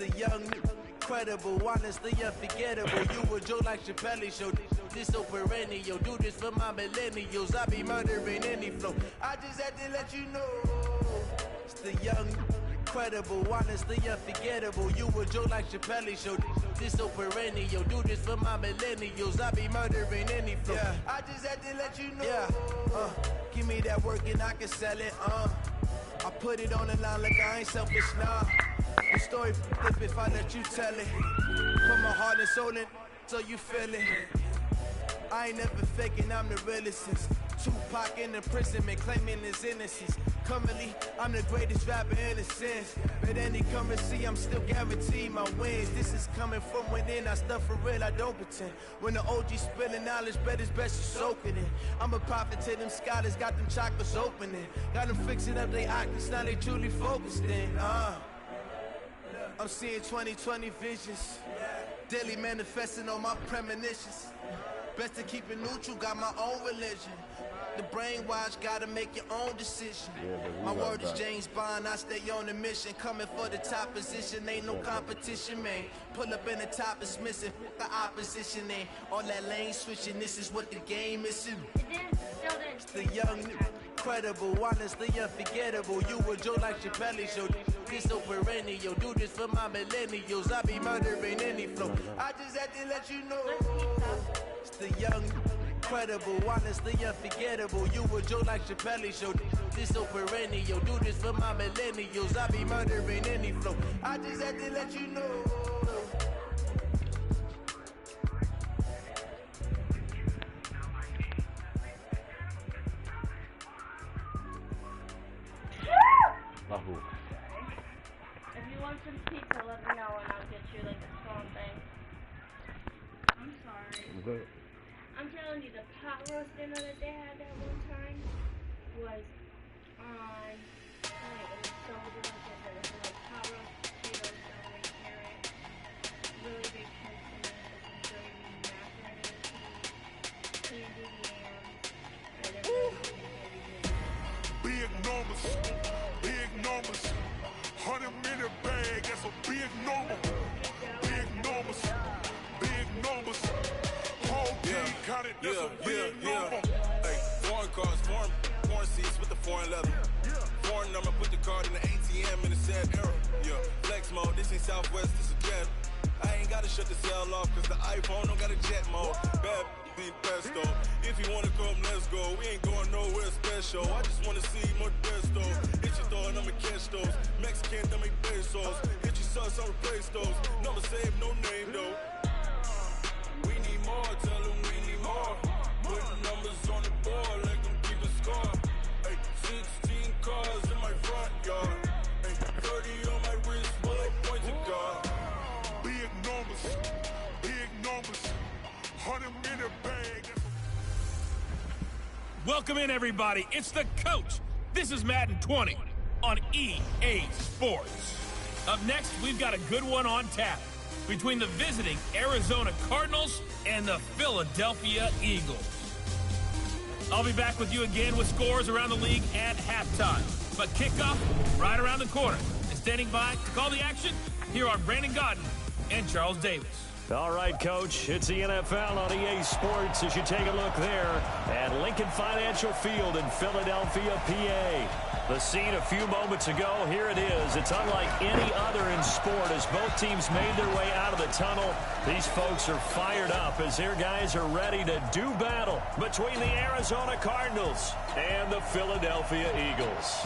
the young, incredible, honestly unforgettable. You a joke like Chappelle Show. This so perennial. Do this for my millennials. I be murdering any flow. I just had to let you know. It's the young, incredible, honestly unforgettable. You a joke like Chappelle Show. This so perennial. Do this for my millennials. I be murdering any flow. Yeah. I just had to let you know. Yeah. Give me that work and I can sell it. I put it on the line like I ain't selfish, nah. The story flip if I let you tell it. Put my heart and soul in so you feel it. I ain't never faking, I'm the realest since Tupac in imprisonment, claiming his innocence. Currently, I'm the greatest rapper in a sense. But any currency, I'm still guaranteed my wins. This is coming from within, I stuff for real, I don't pretend. When the OG spilling knowledge, bet it's best you soak it in. I'm a prophet to them scholars, got them chakras opening. Got them fixing up they octaves, now they truly focused in. I'm seeing 2020 visions, daily manifesting on my premonitions. Best to keep it neutral, got my own religion. The brainwash, gotta make your own decision. My word is James Bond, I stay on a mission. Coming for the top position, ain't no competition, man. Pull up in the top, is missing, the opposition ain't. All that lane switching, this is what the game is. It's the young, incredible, honestly unforgettable. You a joke like Chappelle Show. This so perennial. Do this for my millennials. I be murdering any flow. I just had to let you know. It's the young, incredible, honestly unforgettable. You a joke like Chappelle Show. This so perennial. Do this for my millennials. I be murdering any flow. I just had to let you know. If you want some pizza, let me know and I'll get you like a small thing. I'm sorry. Okay. I'm telling you, the pot roast dinner that they had that one time was on. It was so delicious. It was like pot roast, potatoes, celery, carrot, really big chunks in it, with some gravy, macaroni and cheese, candied yams, and everything. Big numbers, big numbers. 100-minute bag, that's a big number. Big numbers, big numbers. Whole team counted, that's a big number. Hey, foreign cars, foreign seats with the foreign leather. Foreign number, put the card in the ATM in the sad era. Yeah, flex mode, this ain't Southwest, this is jet. I ain't gotta shut the cell off, cause the iPhone don't got a jet mode. Bad be pesto. If you wanna come, let's go. We ain't going nowhere special. I just wanna see more desto. Hit your throw and I'ma catch those. Mexican, that make pesos. Hit your sauce, I'll replace those. Number save, no name though. We need more, tell them we need more. Put numbers on the board, let them keep a score. Hey, 16 cars in my front yard. Hey, 30 on my wrist, while I point to God. Big numbers, big numbers. 100-minute bag. Welcome in, everybody. It's the coach. This is Madden 20 on EA Sports. Up next, we've got a good one on tap between the visiting Arizona Cardinals and the Philadelphia Eagles. I'll be back with you again with scores around the league at halftime. But kickoff right around the corner. And standing by to call the action, here are Brandon Godden and Charles Davis. All right, Coach, it's the NFL on EA Sports as you take a look there at Lincoln Financial Field in Philadelphia, PA. The scene a few moments ago, here it is. It's unlike any other in sport as both teams made their way out of the tunnel. These folks are fired up as their guys are ready to do battle between the Arizona Cardinals and the Philadelphia Eagles.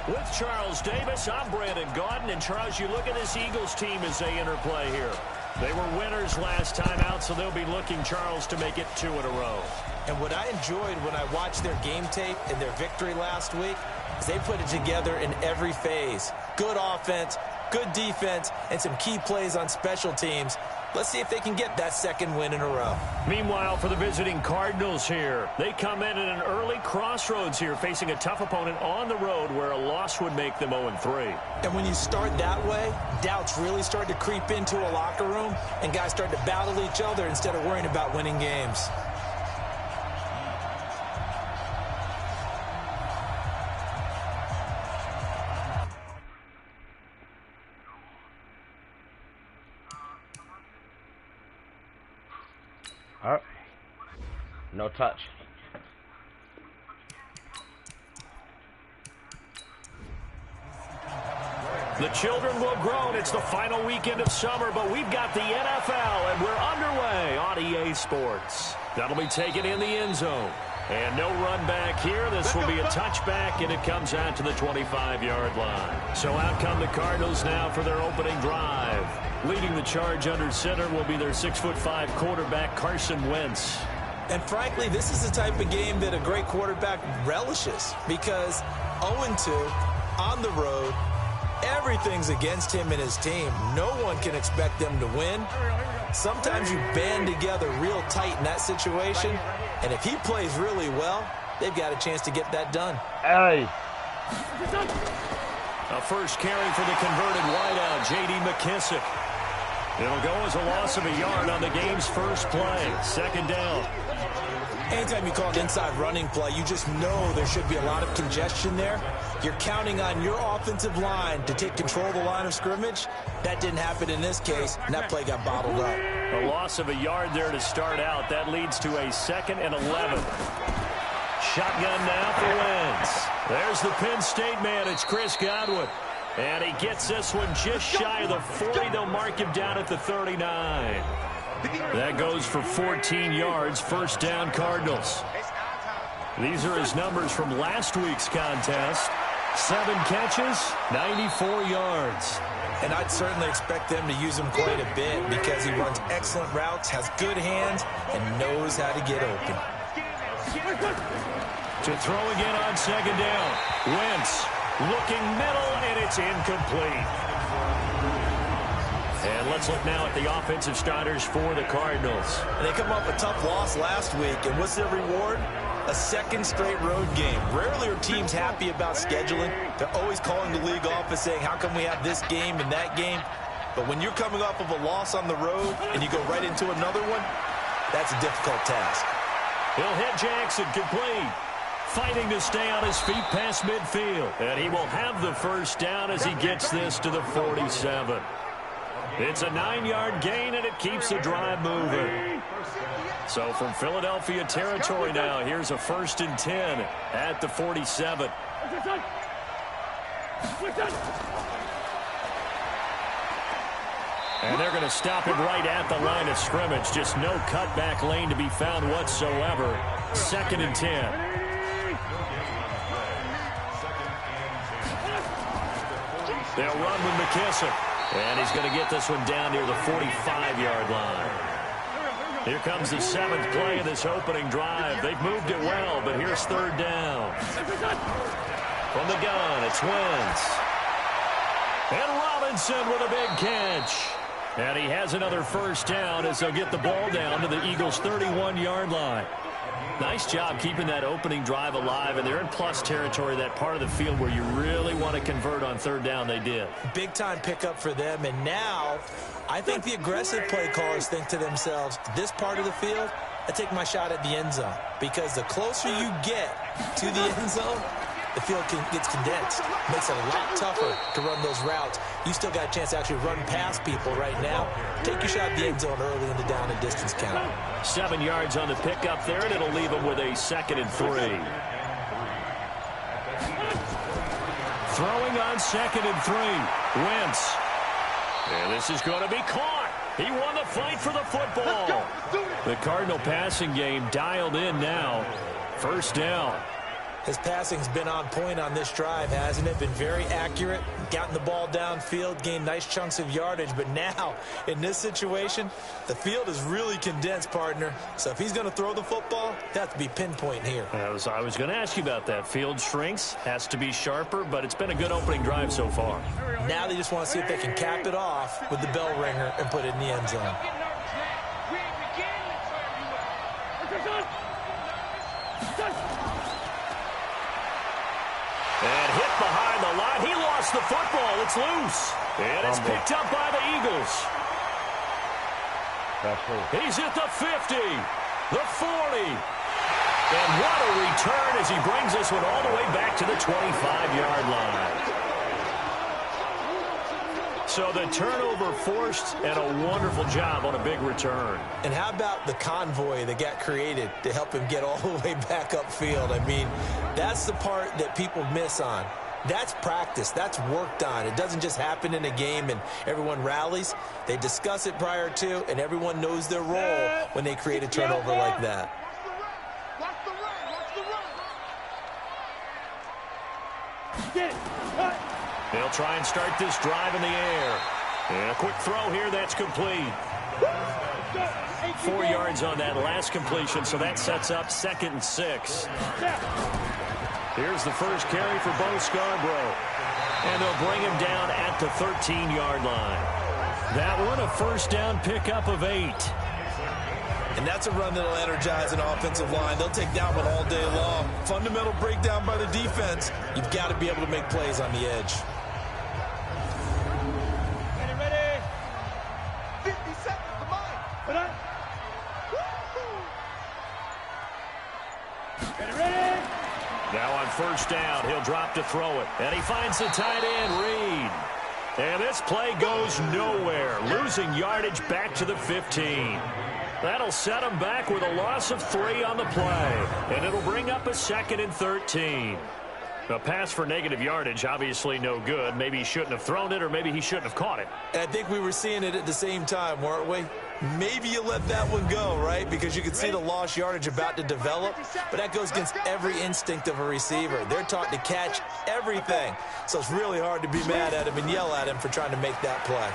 With Charles Davis, I'm Brandon Gaudin. And, Charles, you look at this Eagles team as they interplay here. They were winners last time out, so they'll be looking, Charles, to make it 2 in a row. And what I enjoyed when I watched their game tape and their victory last week is they put it together in every phase. Good offense, good defense, and some key plays on special teams. Let's see if they can get that second win in a row. Meanwhile, for the visiting Cardinals here, they come in at an early crossroads here, facing a tough opponent on the road where a loss would make them 0-3. And when you start that way, doubts really start to creep into a locker room, and guys start to battle each other instead of worrying about winning games. Oh. No touch. The children will have grown. It's the final weekend of summer, but we've got the NFL, and we're underway on EA Sports. That'll be taken in the end zone. And no run back here. This will be a touchback, and it comes out to the 25-yard line. So out come the Cardinals now for their opening drive. Leading the charge under center will be their 6'5" quarterback, Carson Wentz. And frankly, this is the type of game that a great quarterback relishes because 0-2 on the road, everything's against him and his team. No one can expect them to win. Sometimes you band together real tight in that situation, and if he plays really well, they've got a chance to get that done. Hey. A first carry for the converted wideout, J.D. McKissick. It'll go as a loss of a yard on the game's first play. Second down. Anytime you call an inside running play, you just know there should be a lot of congestion there. You're counting on your offensive line to take control of the line of scrimmage. That didn't happen in this case, and that play got bottled up. A loss of a yard there to start out. That leads to a 2nd and 11. Shotgun now for Wentz. There's the Penn State man. It's Chris Godwin. And he gets this one just shy of the 40. They'll mark him down at the 39. That goes for 14 yards. First down, Cardinals. These are his numbers from last week's contest. 7 catches, 94 yards. And I'd certainly expect them to use him quite a bit because he runs excellent routes, has good hands, and knows how to get open. To throw again on second down. Wentz looking middle, and it's incomplete. And let's look now at the offensive starters for the Cardinals. And they come off a tough loss last week, and what's their reward? A second straight road game. Rarely are teams happy about scheduling. They're always calling the league office saying, how come we have this game and that game? But when you're coming off of a loss on the road and you go right into another one, that's a difficult task. He'll hit Jackson, complete. Fighting to stay on his feet past midfield. And he will have the first down as he gets this to the 47. It's a 9-yard gain, and it keeps the drive moving. So from Philadelphia territory now, here's a 1st and 10 at the 47. And they're going to stop him right at the line of scrimmage. Just no cutback lane to be found whatsoever. 2nd and 10. They'll run with McKissick. And he's going to get this one down near the 45-yard line. Here comes the 7th play of this opening drive. They've moved it well, but here's 3rd down. From the gun, it's Wentz. And Robinson with a big catch. And he has another first down as they'll get the ball down to the Eagles' 31-yard line. Nice job keeping that opening drive alive, and they're in plus territory, that part of the field where you really want to convert on 3rd down. They did. Big-time pickup for them, and now I think the aggressive play callers think to themselves, this part of the field, I take my shot at the end zone, because the closer you get to the end zone, the field gets condensed. Makes it a lot tougher to run those routes. You still got a chance to actually run past people right now. Take your shot at the end zone early in the down and distance count. 7 yards on the pickup there, and it'll leave them with a 2nd and 3. Throwing on 2nd and 3. Wentz. And this is going to be caught. He won the fight for the football. The Cardinal passing game dialed in now. First down. His passing's been on point on this drive, hasn't it? Been very accurate, gotten the ball downfield, gained nice chunks of yardage. But now, in this situation, the field is really condensed, partner. So if he's going to throw the football, it has to be pinpoint here. I was going to ask you about that. Field shrinks, has to be sharper, but it's been a good opening drive so far. Now they just want to see if they can cap it off with the bell ringer and put it in the end zone. And hit behind the line. He lost the football. It's loose. And it's picked up by the Eagles. He's at the 50, the 40. And what a return as he brings this one all the way back to the 25-yard line. So the turnover forced, and a wonderful job on a big return. And how about the convoy that got created to help him get all the way back upfield? I mean, that's the part that people miss on. That's practice. That's worked on. It doesn't just happen in a game and everyone rallies. They discuss it prior to, and everyone knows their role when they create a turnover like that. They'll try and start this drive in the air. And a quick throw here, that's complete. 4 yards on that last completion, so that sets up 2nd and 6. Here's the first carry for Bo Scarborough. And they'll bring him down at the 13-yard line. That one, a first down pickup of 8. And that's a run that'll energize an offensive line. They'll take that one all day long. Fundamental breakdown by the defense. You've got to be able to make plays on the edge. Ready? 50 seconds, come on. Ready? Now on first down, he'll drop to throw it. And he finds the tight end, Reed. And this play goes nowhere, losing yardage back to the 15. That'll set him back with a loss of 3 on the play. And it'll bring up a 2nd and 13. A pass for negative yardage, obviously no good. Maybe he shouldn't have thrown it, or maybe he shouldn't have caught it. I think we were seeing it at the same time, weren't we? Maybe you let that one go, right? Because you can see the lost yardage about to develop. But that goes against every instinct of a receiver. They're taught to catch everything. So it's really hard to be mad at him and yell at him for trying to make that play.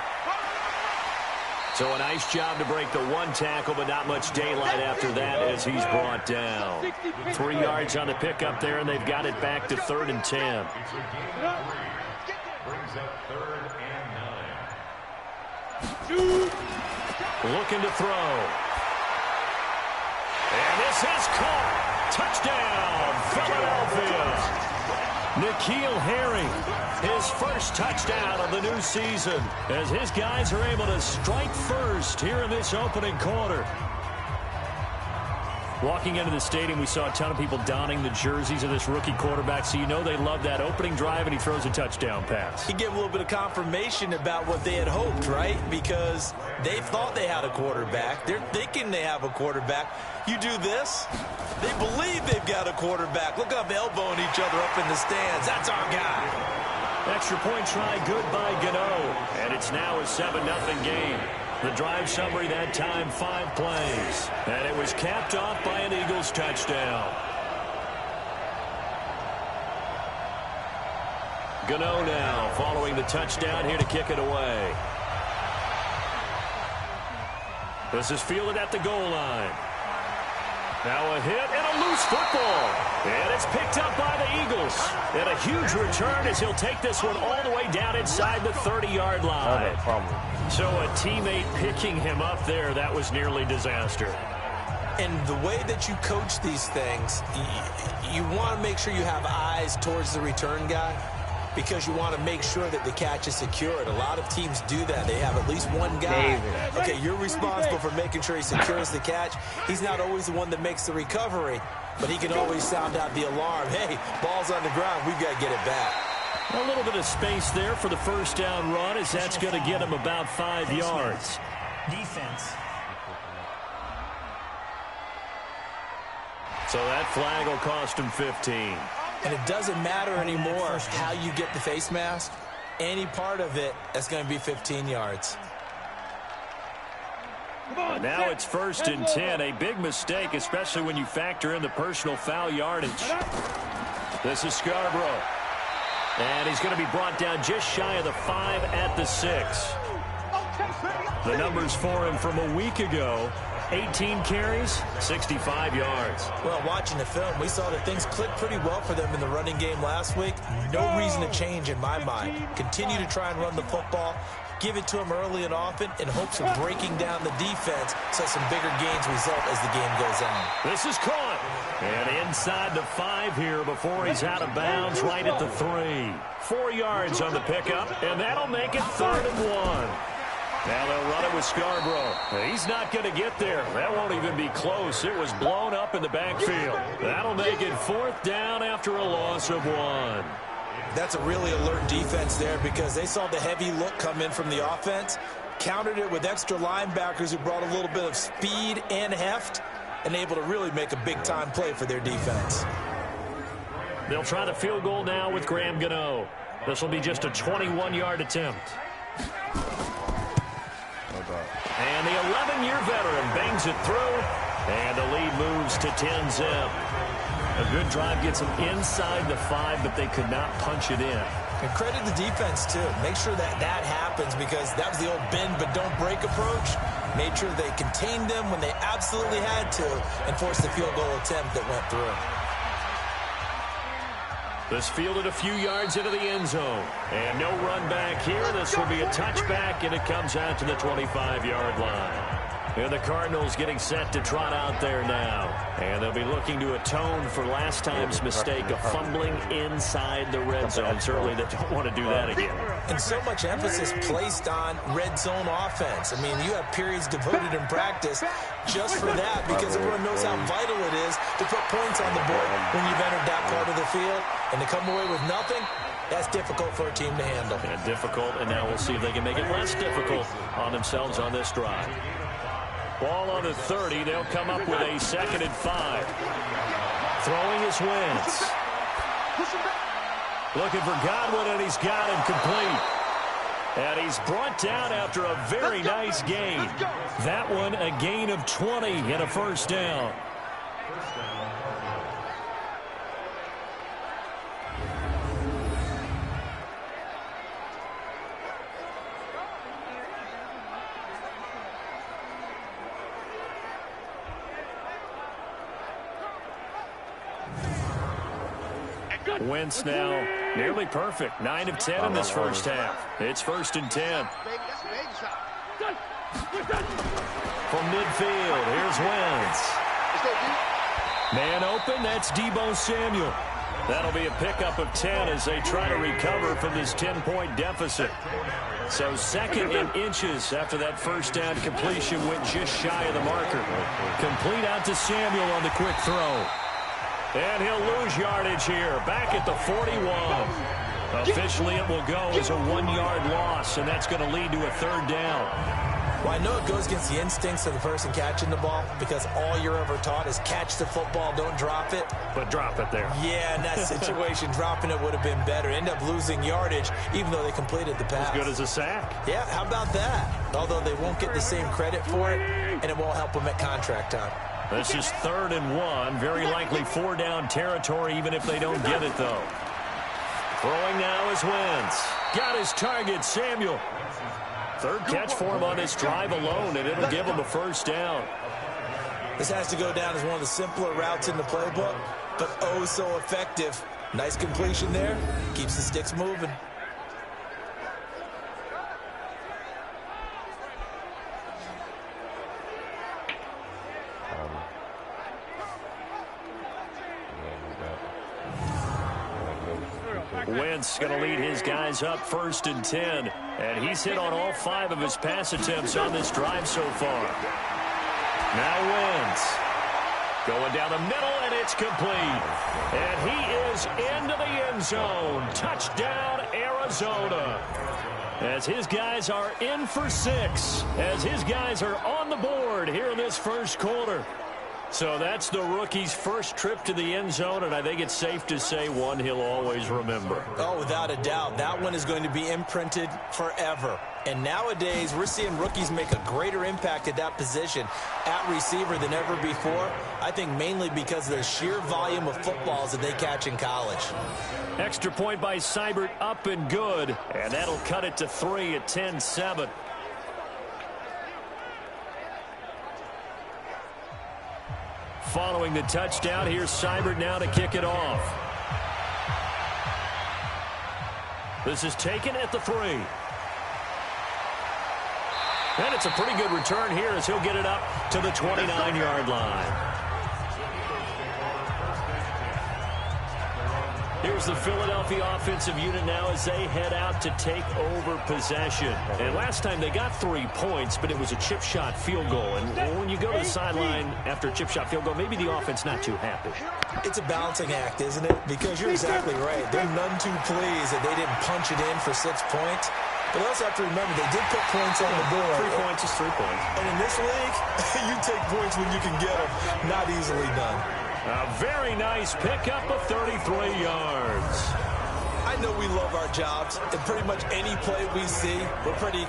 So a nice job to break the 1 tackle, but not much daylight after that as he's brought down. 3 yards on the pickup there, and they've got it back to 3rd and 10. Looking to throw. And this is caught. Touchdown, Philadelphia. N'Keal Harry, his first touchdown of the new season, as his guys are able to strike first here in this opening quarter. Walking into the stadium, we saw a ton of people donning the jerseys of this rookie quarterback, so you know they love that opening drive, and he throws a touchdown pass. He gave a little bit of confirmation about what they had hoped, right? Because they thought they had a quarterback. They're thinking they have a quarterback. You do this, they believe they've got a quarterback. Look up, elbowing each other up in the stands. That's our guy. Extra point try good by Gano, and it's now a 7-0 game. The drive summary that time, 5 plays. And it was capped off by an Eagles touchdown. Gano now following the touchdown here to kick it away. This is fielded at the goal line. Now a hit and a loose football. And it's picked up by the Eagles. And a huge return as he'll take this one all the way down inside the 30-yard line. So a teammate picking him up there, that was nearly disaster. And the way that you coach these things, you want to make sure you have eyes towards the return guy, because you want to make sure that the catch is secured. A lot of teams do that. They have at least one guy. Okay, you're responsible for making sure he secures the catch. He's not always the one that makes the recovery, but he can always sound out the alarm. Hey, ball's on the ground. We've got to get it back. A little bit of space there for the first down run, as that's going to get him about 5 yards. Defense. So that flag will cost him 15. And it doesn't matter anymore how you get the face mask. Any part of it, that's going to be 15 yards. Now it's 1st and 10. A big mistake, especially when you factor in the personal foul yardage. This is Scarborough. And he's going to be brought down just shy of the 5 at the 6. The numbers for him from a week ago: 18 carries, 65 yards. Well, watching the film, we saw that things clicked pretty well for them in the running game last week. No reason to change in my mind. Continue to try and run the football. Give it to him early and often in hopes of breaking down the defense so some bigger gains result as the game goes on. This is caught. And inside the 5 here before he's out of bounds, right at the 3. 4 yards on the pickup, and that'll make it 3rd and 1. Now they'll run it with Scarborough. He's not going to get there. That won't even be close. It was blown up in the backfield. That'll make it 4th down after a loss of 1. That's a really alert defense there because they saw the heavy look come in from the offense, countered it with extra linebackers who brought a little bit of speed and heft, and able to really make a big-time play for their defense. They'll try the field goal now with Graham Gano. This will be just a 21-yard attempt. And the 11-year veteran bangs it through, and the lead moves to 10-zip. A good drive gets them inside the 5, but they could not punch it in. And credit the defense, too. Make sure that happens because that was the old bend but don't break approach. Made sure they contained them when they absolutely had to and forced the field goal attempt that went through. This fielded a few yards into the end zone. And no run back here. This will be a touchback, and it comes out to the 25-yard line. And the Cardinals getting set to trot out there now. And they'll be looking to atone for last time's mistake of fumbling inside the red zone. Certainly they don't want to do that again. And so much emphasis placed on red zone offense. I mean, you have periods devoted in practice just for that because everyone knows how vital it is to put points on the board when you've entered that part of the field. And to come away with nothing, that's difficult for a team to handle. And difficult, and now we'll see if they can make it less difficult on themselves on this drive. Ball on the 30. They'll come up with a 2nd and 5. Throwing is Wentz. Looking for Godwin, and he's got him complete. And he's brought down after a very nice gain. That one a gain of 20 and a first down. Wentz now nearly perfect. 9 of 10 in this first half. It's 1st and 10. From midfield, here's Wentz. Man open, that's Deebo Samuel. That'll be a pickup of 10 as they try to recover from this 10-point deficit. So 2nd and inches after that first down completion went just shy of the marker. Complete out to Samuel on the quick throw. And he'll lose yardage here, back at the 41. Officially, it will go as a 1-yard loss, and that's going to lead to a 3rd down. Well, I know it goes against the instincts of the person catching the ball because all you're ever taught is catch the football, don't drop it. But drop it there. Yeah, in that situation, dropping it would have been better. End up losing yardage, even though they completed the pass. As good as a sack. Yeah, how about that? Although they won't get the same credit for it, and it won't help them at contract time. This is 3rd and 1. Very likely 4-down territory, even if they don't get it, though. Throwing now is Wentz. Got his target, Samuel. 3rd catch for him on this drive alone, and it'll give him a first down. This has to go down as one of the simpler routes in the playbook, but oh so effective. Nice completion there. Keeps the sticks moving. Wentz going to lead his guys up 1st and 10. And he's hit on all 5 of his pass attempts on this drive so far. Now Wentz going down the middle, and it's complete. And he is into the end zone. Touchdown, Arizona. As his guys are in for 6. As his guys are on the board here in this first quarter. So that's the rookie's first trip to the end zone, and I think it's safe to say one he'll always remember. Oh, without a doubt. That one is going to be imprinted forever. And nowadays, we're seeing rookies make a greater impact at that position at receiver than ever before. I think mainly because of the sheer volume of footballs that they catch in college. Extra point by Seibert, up and good. And that'll cut it to 3 at 10-7. Following the touchdown, here's Seibert now to kick it off. This is taken at the 3. And it's a pretty good return here as he'll get it up to the 29-yard line. Here's the Philadelphia offensive unit now as they head out to take over possession. And last time they got 3 points, but it was a chip shot field goal. And when you go to the sideline after a chip shot field goal, maybe the offense not too happy. It's a balancing act, isn't it? Because you're exactly right. They're none too pleased that they didn't punch it in for 6 points. But also have to remember, they did put points on the board. 3 points is 3 points. And in this league, you take points when you can get them. Not easily done. A very nice pickup of 33 yards. I know we love our jobs, and pretty much any play we see, we're pretty,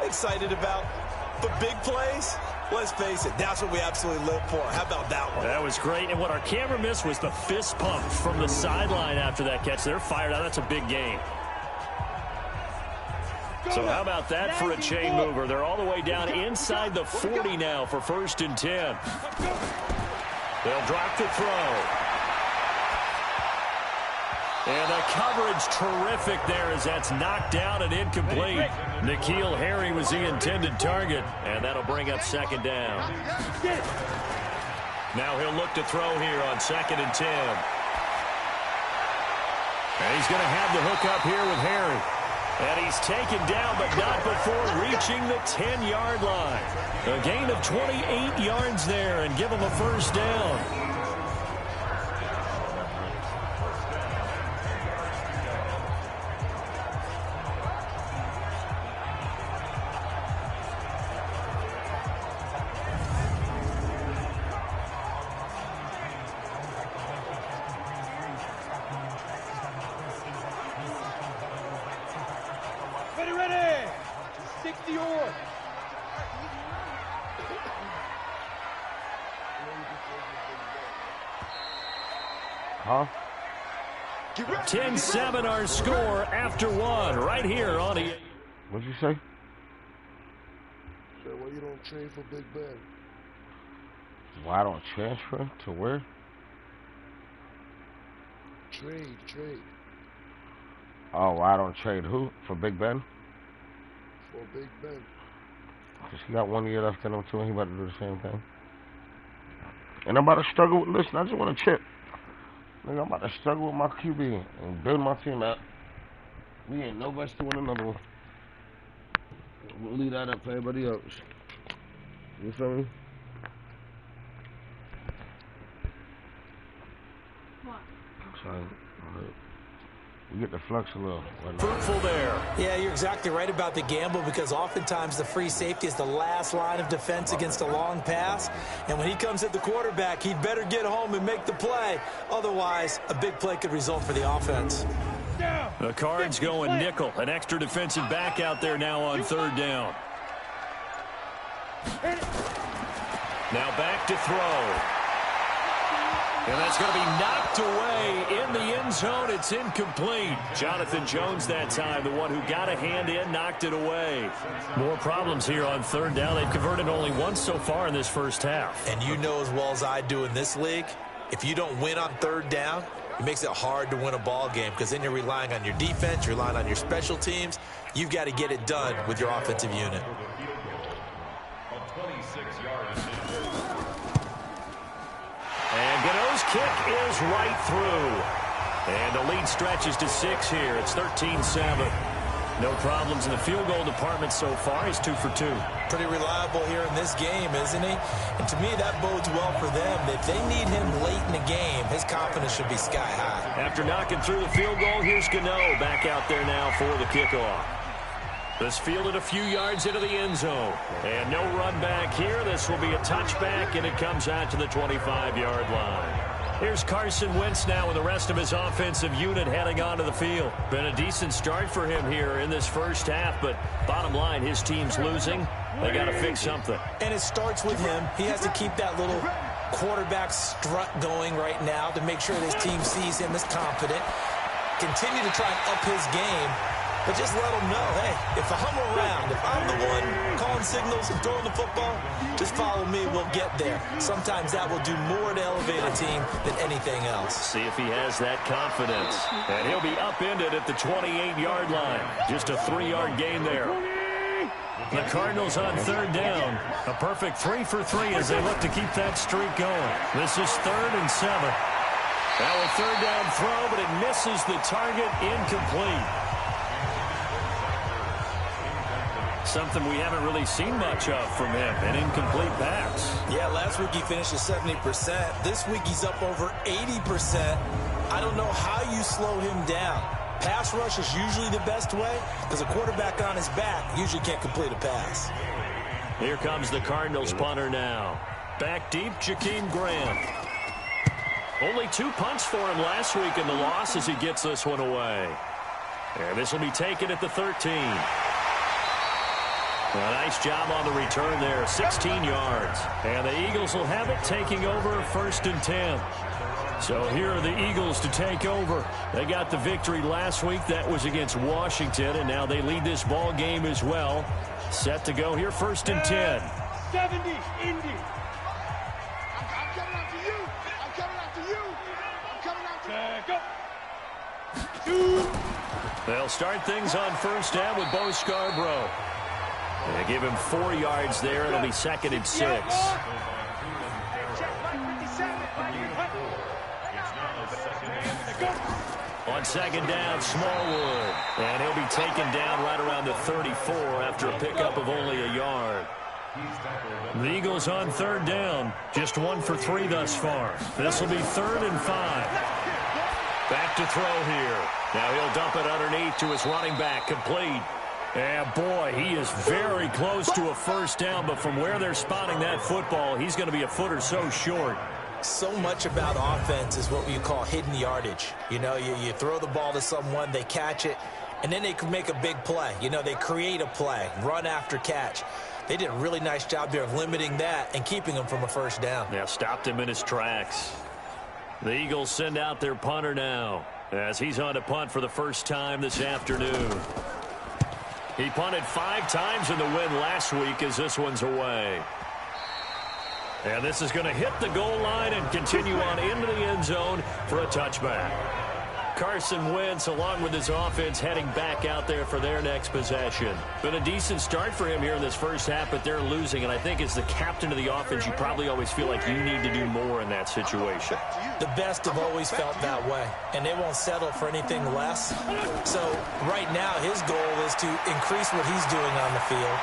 excited about. But big plays, let's face it, that's what we absolutely live for. How about that one? That was great, and what our camera missed was the fist pump from the sideline after that catch. They're fired out. That's a big game. So how about that for a chain mover? They're all the way down inside the 40 now for 1st and 10. They'll drop the throw. And the coverage terrific there as that's knocked down and incomplete. N'Keal Harry was the intended target, and that'll bring up 2nd down. Now he'll look to throw here on 2nd and 10. And he's going to have the hook up here with Harry. And he's taken down, but not before reaching the 10-yard line. A gain of 28 yards there and give him a 1st down. Ready! 60 yards. Huh? 10-7 our score after 1 right here on the... What'd you say? So why you don't trade for Big Ben? Why I don't transfer to where? Trade. Oh, why I don't trade who? For Big Ben? For Big Ben. Because he got 1 year left in him too, and he about to do the same thing. And I'm about to struggle with, listen, I just want to chip. Nigga, I'm about to struggle with my QB and build my team up. We ain't no best to win another one. We'll leave that up for everybody else. You feel me? What? Sorry. We get the flux a little. Fruitful there. Yeah, you're exactly right about the gamble because oftentimes the free safety is the last line of defense against a long pass. And when he comes at the quarterback, he'd better get home and make the play. Otherwise, a big play could result for the offense. The Cards going nickel. An extra defensive back out there now on 3rd down. Now back to throw. And that's going to be knocked away in the end zone. It's incomplete. Jonathan Jones that time, the one who got a hand in, knocked it away. More problems here on 3rd down. They've converted only once so far in this first half. And you know as well as I do in this league, if you don't win on 3rd down, it makes it hard to win a ball game because then you're relying on your defense, you're relying on your special teams. You've got to get it done with your offensive unit. And Gano's kick is right through. And the lead stretches to 6 here. It's 13-7. No problems in the field goal department so far. He's 2 for 2. Pretty reliable here in this game, isn't he? And to me, that bodes well for them. If they need him late in the game, his confidence should be sky high. After knocking through the field goal, here's Gano back out there now for the kickoff. This fielded a few yards into the end zone. And no run back here. This will be a touchback, and it comes out to the 25-yard line. Here's Carson Wentz now with the rest of his offensive unit heading onto the field. Been a decent start for him here in this first half, but bottom line, his team's losing. They got to fix something. And it starts with him. He has to keep that little quarterback strut going right now to make sure his team sees him as confident. Continue to try and up his game. But just let them know, hey, if I'm around, if I'm the one calling signals and throwing the football, just follow me, we'll get there. Sometimes that will do more to elevate a team than anything else. See if he has that confidence. And he'll be upended at the 28-yard line. Just a 3-yard gain there. The Cardinals on 3rd down. A perfect 3 for 3 as they look to keep that streak going. This is 3rd and 7. Now a third down throw, but it misses the target, incomplete. Something we haven't really seen much of from him, an incomplete pass. Yeah, last week he finished at 70%. This week he's up over 80%. I don't know how you slow him down. Pass rush is usually the best way because a quarterback on his back usually can't complete a pass. Here comes the Cardinals punter now. Back deep, Jakeem Grant. Only 2 punts for him last week in the loss as he gets this one away. And this will be taken at the 13. A nice job on the return there, 16 yards. And the Eagles will have it, taking over 1st and 10. So here are the Eagles to take over. They got the victory last week. That was against Washington, and now they lead this ball game as well. Set to go here, 1st and 10. 70, Indy. I'm coming after you. I'm coming after you. I'm coming after you. Go. 2. They'll start things on 1st down with Bo Scarborough. They give him 4 yards there. It'll be 2nd and 6. On 2nd down, Smallwood. And he'll be taken down right around the 34 after a pickup of only a yard. The Eagles on 3rd down. Just 1 for 3 thus far. This will be 3rd and 5. Back to throw here. Now he'll dump it underneath to his running back. Complete. And boy, he is very close to a 1st down, but from where they're spotting that football, he's going to be a foot or so short. So much about offense is what we call hidden yardage. You know, you throw the ball to someone, they catch it, and then they can make a big play. You know, they create a play, run after catch. They did a really nice job there of limiting that and keeping him from a 1st down. Yeah, stopped him in his tracks. The Eagles send out their punter now as he's on to punt for the first time this afternoon. He punted 5 times in the win last week as this one's away. And this is going to hit the goal line and continue on into the end zone for a touchback. Carson Wentz, along with his offense, heading back out there for their next possession. Been a decent start for him here in this first half, but they're losing. And I think as the captain of the offense, you probably always feel like you need to do more in that situation. The best have always felt that way, and they won't settle for anything less. So right now, his goal is to increase what he's doing on the field,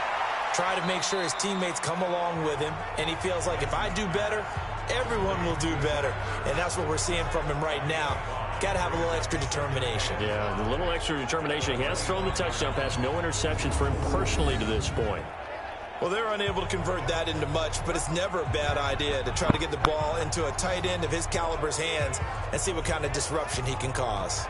try to make sure his teammates come along with him, and he feels like if I do better, everyone will do better. And that's what we're seeing from him right now. Got to have a little extra determination. Yeah, a little extra determination. He has thrown the touchdown pass, no interceptions for him personally to this point. Well, they're unable to convert that into much, but it's never a bad idea to try to get the ball into a tight end of his caliber's hands and see what kind of disruption he can cause.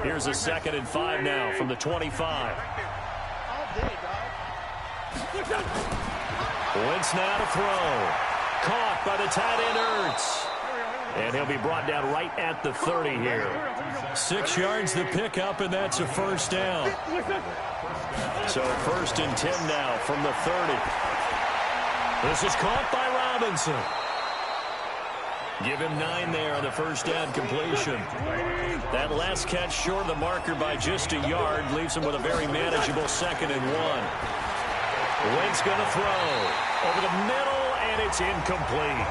Here's a 2nd and 5 now from the 25. Wentz now to throw. Caught by the tight end, Ertz. And he'll be brought down right at the 30 here. 6 yards the pickup, and that's a 1st down. So 1st and 10 now from the 30. This is caught by Robinson. Give him 9 there on the 1st down completion. That last catch short of the marker by just a yard leaves him with a very manageable 2nd and 1. Wentz going to throw over the middle, and it's incomplete.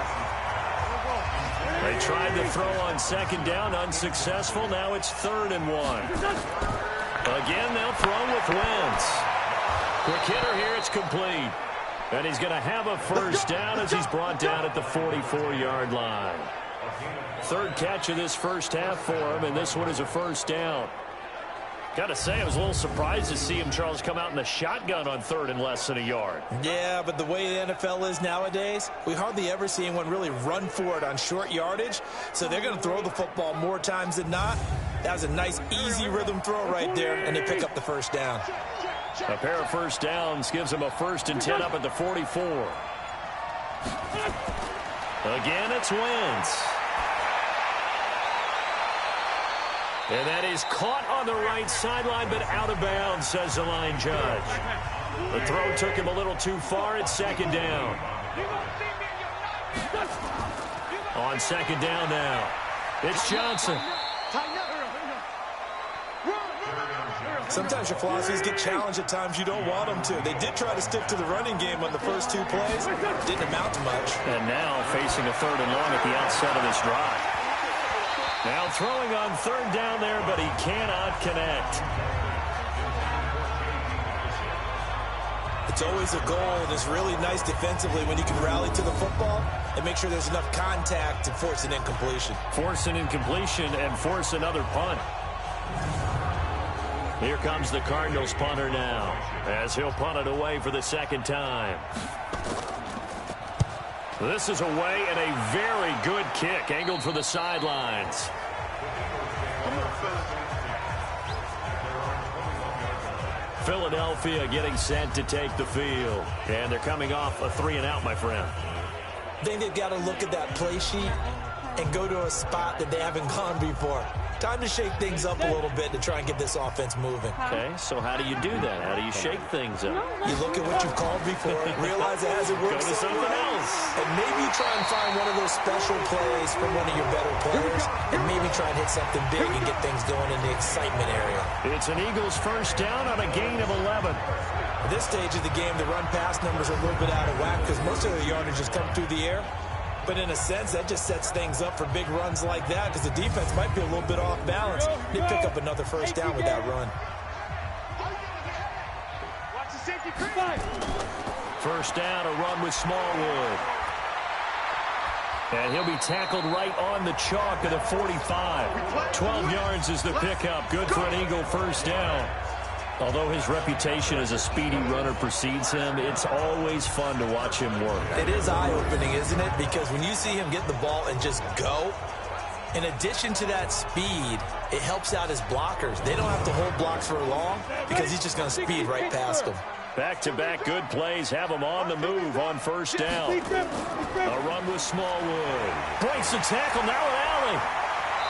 They tried to throw on 2nd down, unsuccessful. Now it's 3rd and 1. Again, they'll throw with Wentz. Quick hitter here, it's complete. And he's going to have a 1st down as he's brought down at the 44-yard line. 3rd catch of this first half for him, and this one is a 1st down. Got to say, I was a little surprised to see him, Charles, come out in the shotgun on 3rd and less than a yard. Yeah, but the way the NFL is nowadays, we hardly ever see anyone really run for it on short yardage. So they're going to throw the football more times than not. That was a nice, easy rhythm throw right there, and they pick up the 1st down. A pair of 1st downs gives him a 1st and 10 up at the 44. Again, it's Wentz. And that is caught on the right sideline, but out of bounds, says the line judge. The throw took him a little too far. It's 2nd down. On 2nd down now, it's Johnson. Sometimes your philosophies get challenged at times you don't want them to. They did try to stick to the running game on the first 2 plays. Didn't amount to much. And now facing a 3rd and long at the outset of this drive. Now throwing on 3rd down there, but he cannot connect. It's always a goal, and it's really nice defensively when you can rally to the football and make sure there's enough contact to force an incompletion. Force an incompletion and force another punt. Here comes the Cardinals punter now, as he'll punt it away for the 2nd time. This is away and a very good kick, angled for the sidelines. Philadelphia getting set to take the field. And they're coming off a 3-and-out, my friend. I think they've got to look at that play sheet and go to a spot that they haven't gone before. Time to shake things up a little bit to try and get this offense moving. Okay, so how do you do that? How do you shake things up? You look at what you've called before, realize it hasn't worked Go to something else. and maybe try and find one of those special plays from one of your better players, and maybe try and hit something big and get things going in the excitement area. It's an Eagles 1st down on a gain of 11. At this stage of the game, the run-pass numbers are a little bit out of whack because most of the yardage has come through the air. But in a sense, that just sets things up for big runs like that because the defense might be a little bit off balance. They pick up another 1st down with that run. Watch the safety. 1st down, a run with Smallwood. And he'll be tackled right on the chalk of the 45. 12 yards is the pickup. Good for an Eagle 1st down. Although his reputation as a speedy runner precedes him, it's always fun to watch him work. It is eye-opening, isn't it? Because when you see him get the ball and just go, in addition to that speed, it helps out his blockers. They don't have to hold blocks for long because he's just going to speed right past them. Back-to-back good plays have him on the move on 1st down. A run with Smallwood. Breaks the tackle, now with Allen.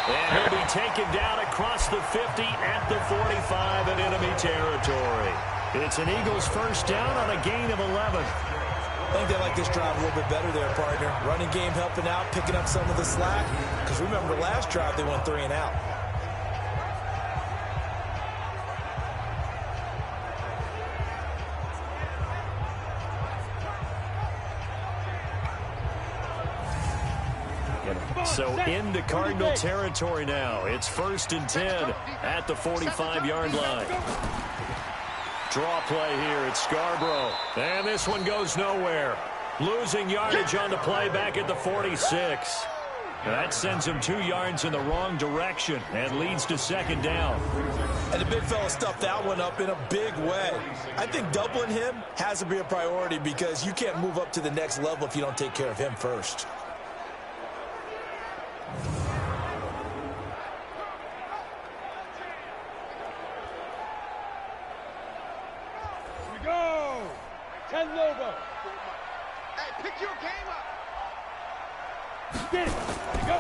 And he'll be taken down across the 50 at the 45 in enemy territory. It's an Eagles 1st down on a gain of 11. I think they like this drive a little bit better there, partner. Running game helping out, picking up some of the slack. Because remember, last drive they went 3-and-out. So into Cardinal territory now. It's 1st and 10 at the 45-yard line. Draw play here at Scarborough. And this one goes nowhere. Losing yardage on the play back at the 46. That sends him 2 yards in the wrong direction and leads to 2nd down. And the big fella stuffed that one up in a big way. I think doubling him has to be a priority because you can't move up to the next level if you don't take care of him first. Go! 10 Lobo. Hey, pick your game up. Get it. Go.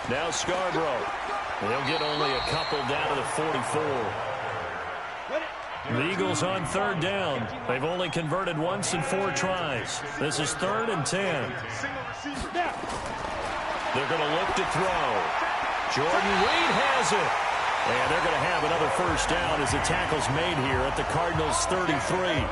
Now Scarborough. They'll get only a couple down to the 44. The Eagles on 3rd down. They've only converted once in 4 tries. This is 3rd and 10. They're going to look to throw. Jordan Reed has it. And they're going to have another 1st down as the tackle's made here at the Cardinals' 33.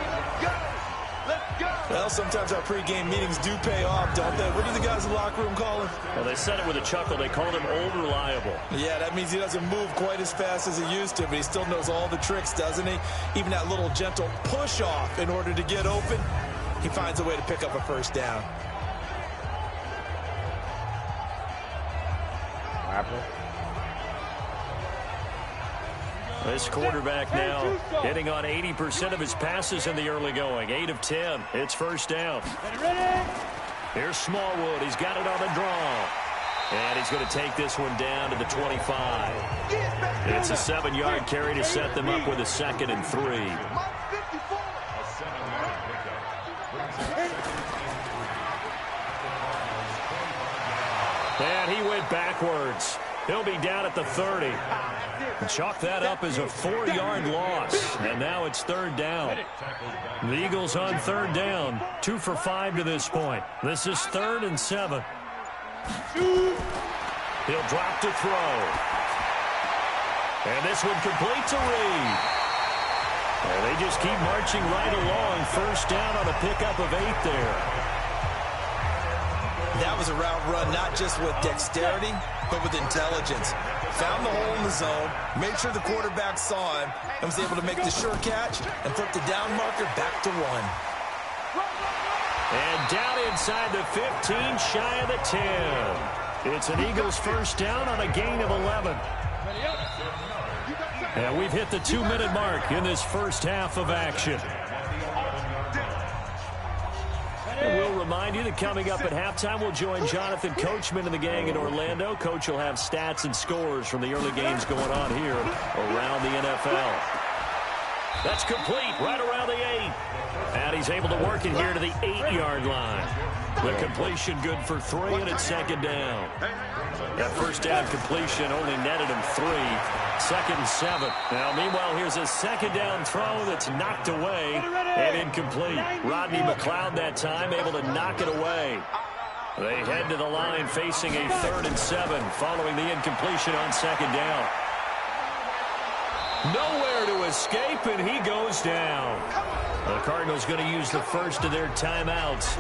Well, sometimes our pregame meetings do pay off, don't they? What do the guys in the locker room call him? Well, they said it with a chuckle. They called him Old Reliable. Yeah, that means he doesn't move quite as fast as he used to, but he still knows all the tricks, doesn't he? Even that little gentle push-off in order to get open, he finds a way to pick up a 1st down. This quarterback now hitting on 80% of his passes in the early going. 8 of 10. It's 1st down. Here's Smallwood. He's got it on the draw. And he's going to take this one down to the 25. It's a 7-yard carry to set them up with a 2nd and 3. And he went backwards. He'll be down at the 30. Chalk that up as a 4-yard loss. And now it's 3rd down. The Eagles on 3rd down. 2 for 5 to this point. This is 3rd and 7. He'll drop to throw. And this one complete to Reed. And they just keep marching right along. First down on a pickup of 8 there. That was a route run not just with dexterity, but with intelligence. Found the hole in the zone, made sure the quarterback saw him, and was able to make the sure catch and flip the down marker back to 1. And down inside the 15, shy of the 10. It's an Eagles first down on a gain of 11. And we've hit the 2-minute mark in this first half of action. And we'll remind you that coming up at halftime, we'll join Jonathan Coachman and the gang in Orlando. Coach will have stats and scores from the early games going on here around the NFL. That's complete right around the 8. And he's able to work it here to the 8-yard line. The completion good for 3, and it's second down. That first down completion only netted him 3. Second and 7. Now, meanwhile, here's a second down throw that's knocked away and incomplete. Rodney McLeod that time able to knock it away. They head to the line facing a 3rd and 7 following the incompletion on second down. Nowhere to escape, and he goes down. The Cardinals going to use the first of their timeouts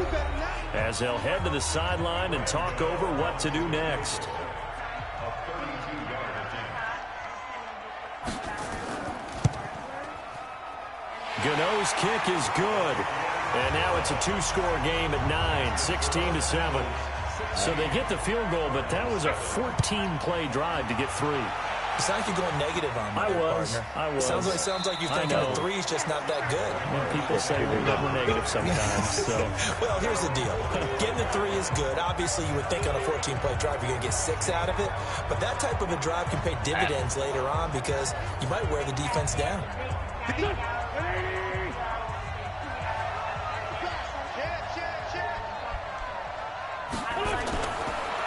as they'll head to the sideline and talk over what to do next. Gano's kick is good. And now it's a 2-score game at 9, 16-7. So they get the field goal, but that was a 14-play drive to get 3. It's not like you're going negative on me, I was. Sounds like you're thinking a 3 is just not that good. People say we're negative sometimes. So. Well, here's the deal. Getting the 3 is good. Obviously, you would think on a 14-play drive you're going to get 6 out of it. But that type of a drive can pay dividends later on because you might wear the defense down.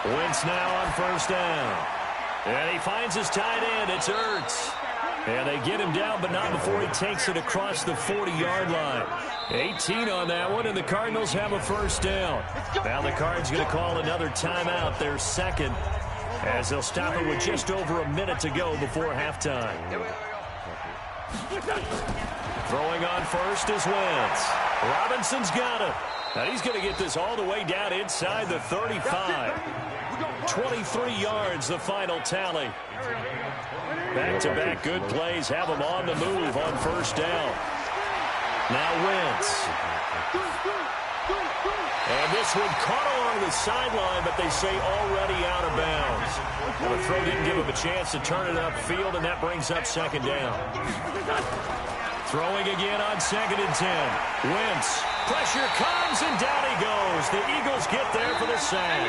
Wentz now on first down. And he finds his tight end. It's Ertz. And they get him down, but not before he takes it across the 40-yard line. 18 on that one, and the Cardinals have a first down. Now the Cards going to call another timeout, their second, as they'll stop it with just over a minute to go before halftime. Throwing on first is Wentz. Robinson's got it. Now he's going to get this all the way down inside the 35. 23 yards, the final tally. Back-to-back good plays have him on the move on first down. Now Wentz. And this one caught along the sideline, but they say already out of bounds. Well, the throw didn't give him a chance to turn it upfield, and that brings up second down. Throwing again on second and 10. Wentz. Pressure comes, and down he goes. The Eagles get there for the sack.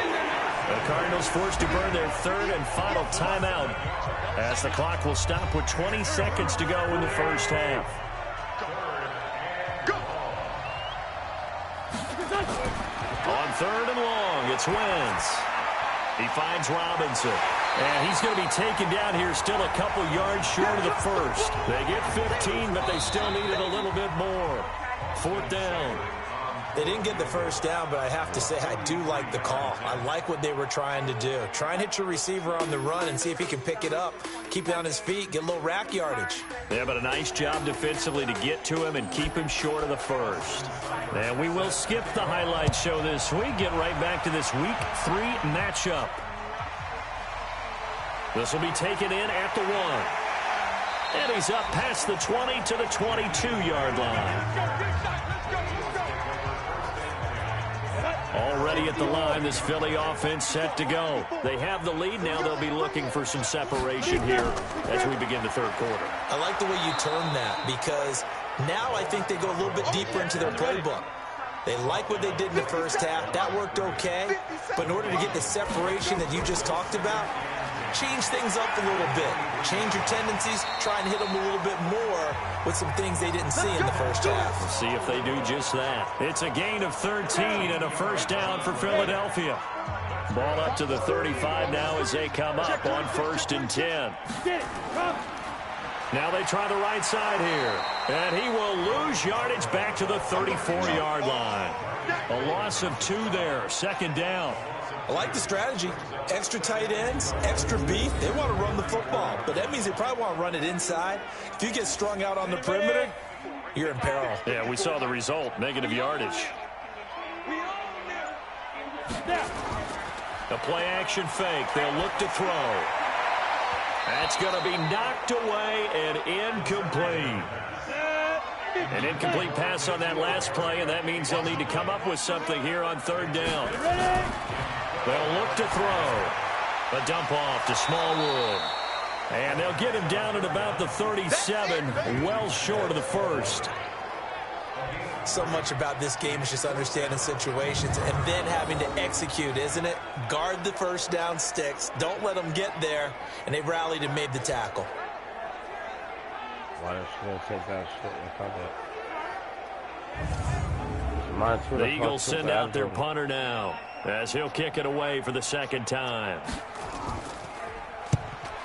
The Cardinals forced to burn their 3rd and final timeout as the clock will stop with 20 seconds to go in the first half. On 3rd and long, it's Wentz. He finds Robinson. And he's going to be taken down here still a couple yards short of the first. They get 15, but they still needed a little bit more. 4th down. They didn't get the first down, but I have to say I do like the call. I like what they were trying to do. Try and hit your receiver on the run and see if he can pick it up. Keep it on his feet, get a little rack yardage. Yeah, but a nice job defensively to get to him and keep him short of the first. And we will skip the highlight show this week. Get right back to this Week 3 matchup. This will be taken in at the 1. And he's up past the 20 to the 22-yard line. Already at the line, this Philly offense set to go. They have the lead. Now they'll be looking for some separation here as we begin the 3rd quarter. I like the way you term that because now I think they go a little bit deeper into their playbook. They like what they did in the first half. That worked okay. But in order to get the separation that you just talked about, change things up a little bit. Change your tendencies. Try and hit them a little bit more with some things they didn't see in the first half. We'll see if they do just that. It's a gain of 13 and a first down for Philadelphia. Ball up to the 35 now as they come up on 1st and 10. Now they try the right side here. And he will lose yardage back to the 34-yard line. A loss of 2 there. 2nd down. I like the strategy. Extra tight ends, extra beef. They want to run the football, but that means they probably want to run it inside. If you get strung out on the perimeter, you're in peril. Yeah, we saw the result, negative yardage. The play-action fake. They'll look to throw. That's going to be knocked away and incomplete. An incomplete pass on that last play, and that means they'll need to come up with something here on third down. They'll look to throw. A dump off to Smallwood. And they'll get him down at about the 37, well short of the first. So much about this game is just understanding situations and then having to execute, isn't it? Guard the first down sticks. Don't let them get there. And they rallied and made the tackle. Why don't you take that shit and cover it? The Eagles send out their punter now as he'll kick it away for the second time.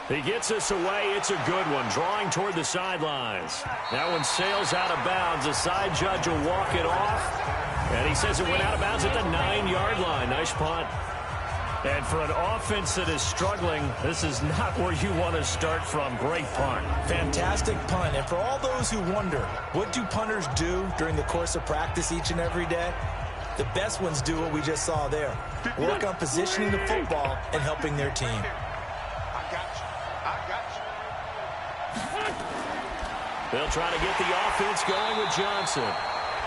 He gets this away. It's a good one. Drawing toward the sidelines. That one sails out of bounds. The side judge will walk it off. And he says it went out of bounds at the 9-yard line. Nice punt. And for an offense that is struggling, this is not where you want to start from. Great punt. Fantastic punt. And for all those who wonder, what do punters do during the course of practice each and every day? The best ones do what we just saw there. Work on positioning the football and helping their team. They'll try to get the offense going with Johnson.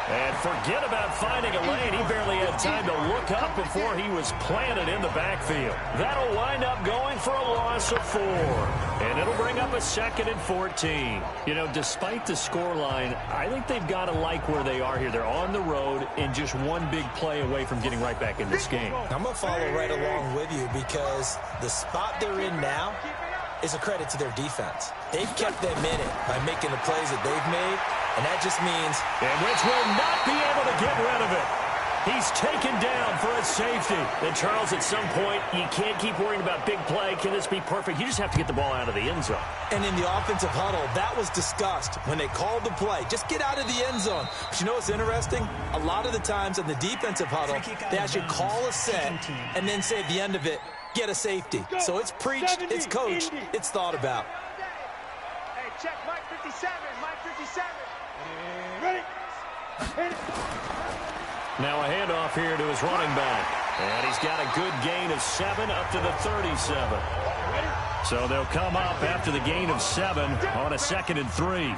And forget about finding a lane. He barely had time to look up before he was planted in the backfield. That'll wind up going for a loss of 4. And it'll bring up a 2nd and 14. You know, despite the scoreline, I think they've got to like where they are here. They're on the road and just one big play away from getting right back in this game. I'm going to follow right along with you because the spot they're in now is a credit to their defense. They've kept them in it by making the plays that they've made, and that just means... And Wentz will not be able to get rid of it. He's taken down for a safety. And Charles, at some point, you can't keep worrying about big play. Can this be perfect? You just have to get the ball out of the end zone. And in the offensive huddle, that was discussed when they called the play. Just get out of the end zone. But you know what's interesting? A lot of the times in the defensive huddle, they actually call a set and then say at the end of it, get a safety. So it's preached, it's coached, it's thought about. Hey, check Mike 57, Mike 57. Ready? Now a handoff here to his running back. And he's got a good gain of 7 up to the 37. So they'll come up after the gain of 7 on a 2nd and 3.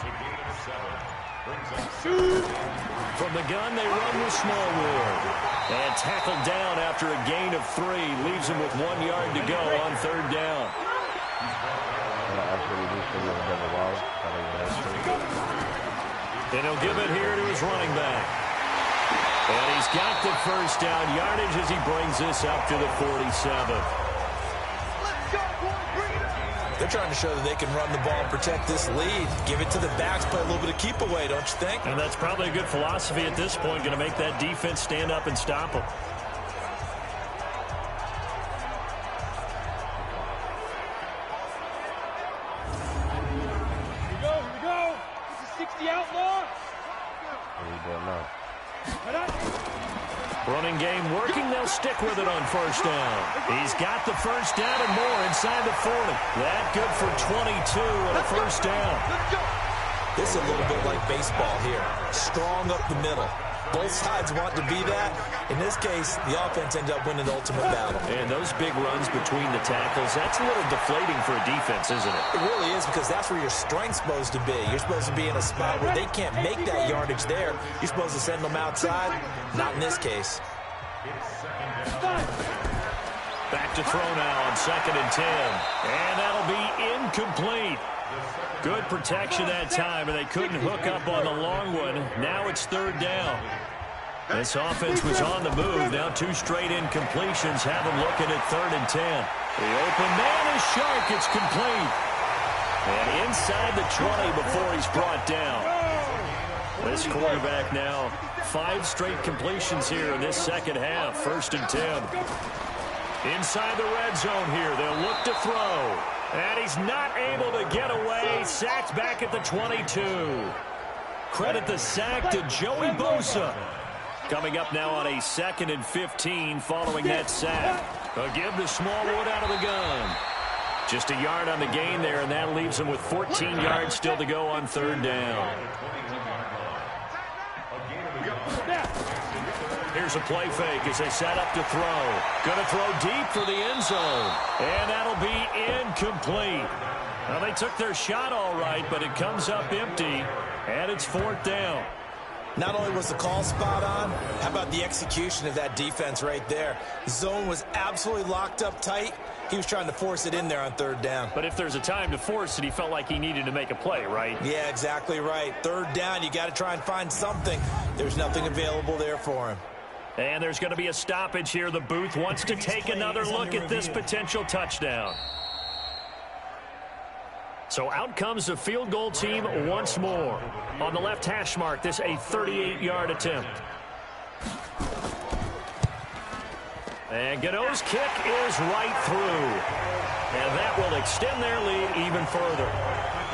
From the gun, they run with Smallwood. And tackled down after a gain of 3. Leaves him with 1 yard to go on third down. And he'll give it here to his running back. And he's got the first down yardage as he brings this up to the 47. They're trying to show that they can run the ball and protect this lead. Give it to the backs, play a little bit of keep away, don't you think? And that's probably a good philosophy at this point, going to make that defense stand up and stop them. Here we go. This is 60 outlaw. What are you doing now? Running game working. They'll stick with it on first down. He's got the first down and more inside the 40. That good for 22 and a first down. This is a little bit like baseball here. Strong up the middle. Both sides want to be that. In this case, the offense ended up winning the ultimate battle. And those big runs between the tackles, that's a little deflating for a defense, isn't it? It really is, because that's where your strength's supposed to be. You're supposed to be in a spot where they can't make that yardage there. You're supposed to send them outside. Not in this case. Back to throw now on 2nd and 10. And that'll be incomplete. Good protection that time, and they couldn't hook up on the long one. Now it's third down. This offense was on the move. Now 2 straight incompletions have them looking at 3rd and 10. The open man is Shark. It's complete. And inside the 20 before he's brought down. This quarterback now 5 straight completions here in this second half. 1st and 10. Inside the red zone here. They'll look to throw. And he's not able to get away. Sacked back at the 22. Credit the sack to Joey Bosa. Coming up now on a 2nd and 15 following that sack. A give to Smallwood out of the gun. Just a yard on the gain there, and that leaves him with 14 yards still to go on third down. Here's a play fake as they set up to throw. Going to throw deep for the end zone. And that'll be incomplete. Well, they took their shot all right, but it comes up empty, and it's fourth down. Not only was the call spot on, how about the execution of that defense right there? Zone was absolutely locked up tight. He was trying to force it in there on third down. But if there's a time to force it, he felt like he needed to make a play, right? Yeah, exactly right. Third down, you got to try and find something. There's nothing available there for him. And there's going to be a stoppage here. The booth wants to take another look at this potential touchdown. So out comes the field goal team once more. On the left hash mark, this a 38-yard attempt. And Gano's kick is right through. And that will extend their lead even further.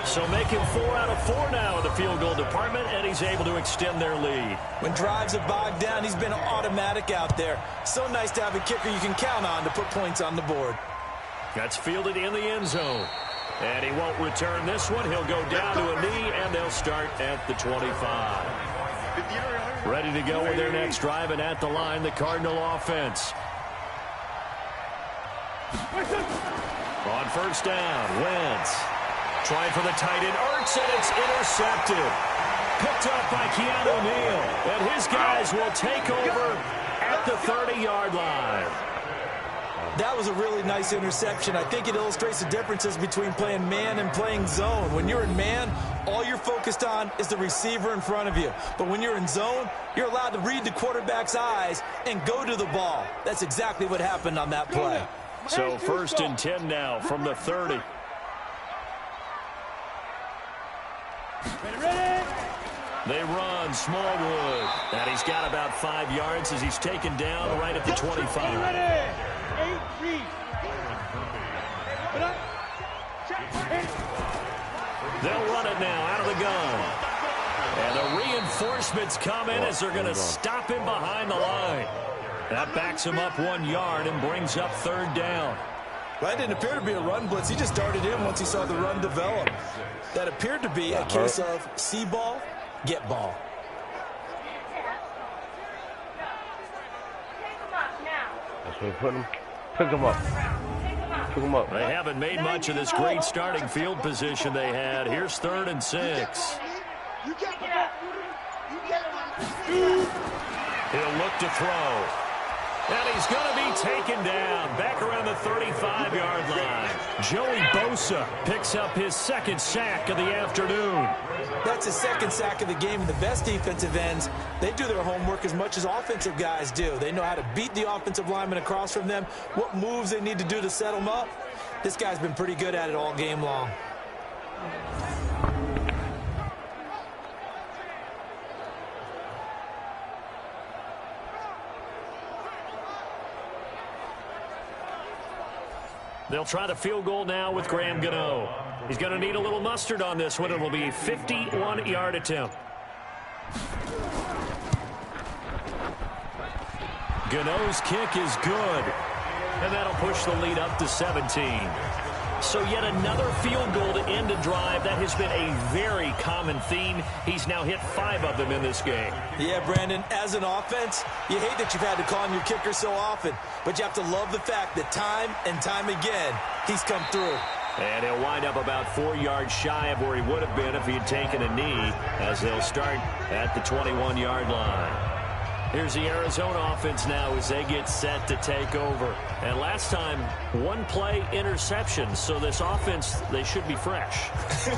So making 4 out of 4 now in the field goal department, and he's able to extend their lead. When drives are bogged down, he's been automatic out there. So nice to have a kicker you can count on to put points on the board. That's fielded in the end zone. And he won't return this one. He'll go down to a knee, and they'll start at the 25. Ready to go with their next drive, and at the line, the Cardinal offense. On first down, Wentz. Trying for the tight end, Ertz, and it's intercepted. Picked up by Keanu Neal. And his guys will take over at the 30-yard line. That was a really nice interception. I think it illustrates the differences between playing man and playing zone. When you're in man, all you're focused on is the receiver in front of you. But when you're in zone, you're allowed to read the quarterback's eyes and go to the ball. That's exactly what happened on that play. So first and 10 now from the 30. They run Smallwood. And he's got about 5 yards as he's taken down right at the 25. They'll run it now out of the gun. And the reinforcements come in as they're going to stop him behind the line. That backs him up 1 yard and brings up third down. That didn't appear to be a run blitz. He just darted in once he saw the run develop. That appeared to be a case of see ball, get ball. That's where we put him. Pick him up. Pick him up. They haven't made much of this great starting field position they had. Here's 3rd and 6. He'll look to throw. And he's going to be taken down back around the 35-yard line. Joey Bosa picks up his 2nd sack of the afternoon. That's his 2nd sack of the game. And the best defensive ends, they do their homework as much as offensive guys do. They know how to beat the offensive lineman across from them, what moves they need to do to set them up. This guy's been pretty good at it all game long. They'll try the field goal now with Graham Gano. He's going to need a little mustard on this one. It will be a 51-yard attempt. Gano's kick is good. And that'll push the lead up to 17. So yet another field goal to end a drive. That has been a very common theme. He's now hit 5 of them in this game. Yeah, Brandon, as an offense, you hate that you've had to call on your kicker so often, but you have to love the fact that time and time again, he's come through. And he'll wind up about 4 yards shy of where he would have been if he had taken a knee, as they'll start at the 21-yard line. Here's the Arizona offense now as they get set to take over. And last time, 1 play interception. So this offense, they should be fresh.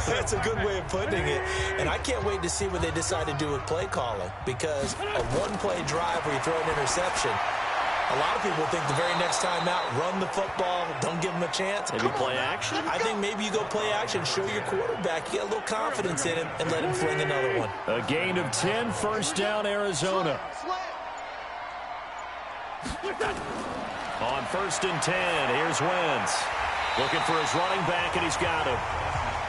That's a good way of putting it. And I can't wait to see what they decide to do with play calling. Because a 1-play drive where you throw an interception, a lot of people think the very next time out, run the football, don't give him a chance. Maybe play action? I think maybe you go play action, show your quarterback, you get a little confidence in him, and let him fling another one. A gain of 10, first down, Arizona. On first and 10, here's Wentz. Looking for his running back, and he's got him.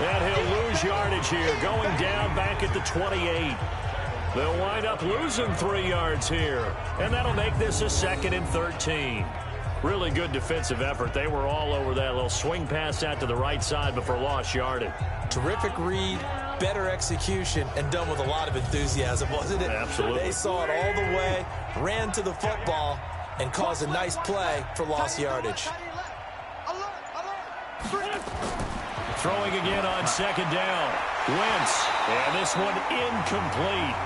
And he'll lose yardage here, going down back at the 28. They'll wind up losing 3 yards here. And that'll make this a 2nd and 13. Really good defensive effort. They were all over that little swing pass out to the right side before lost yardage. Terrific read, better execution, and done with a lot of enthusiasm, wasn't it? Absolutely. They saw it all the way, ran to the football, and caused a nice play for lost yardage. Throwing again on second down. Wentz, and this one incomplete.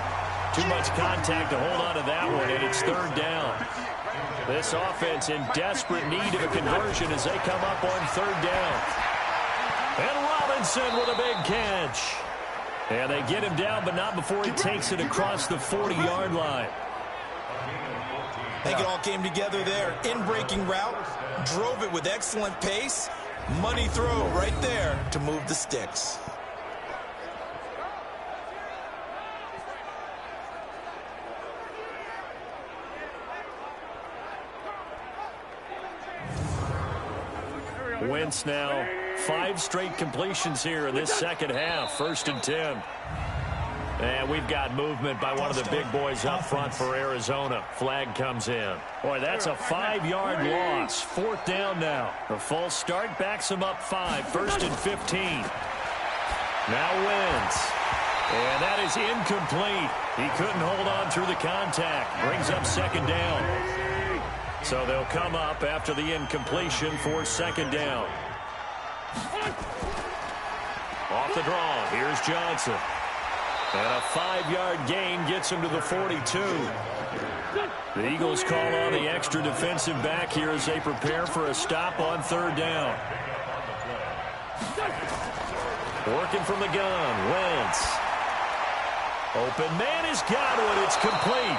Too much contact to hold on to that one, and it's third down. This offense in desperate need of a conversion as they come up on third down. And Robinson with a big catch. And they get him down, but not before he takes it across the 40-yard line. I think it all came together there. In-breaking route, drove it with excellent pace. Money throw right there to move the sticks. Wentz now 5 straight completions here in this second half. 1st and 10. And we've got movement by one of the big boys up front for Arizona. Flag comes in. Boy, that's a 5-yard loss. 4th down now. The false start backs them up 5. 1st and 15. Now Wentz. And that is incomplete. He couldn't hold on through the contact. Brings up 2nd down. So they'll come up after the incompletion for 2nd down. Off the draw. Here's Johnson. And a 5-yard gain gets him to the 42. The Eagles call on the extra defensive back here as they prepare for a stop on 3rd down. Working from the gun. Wentz. Open man has got one. It's complete.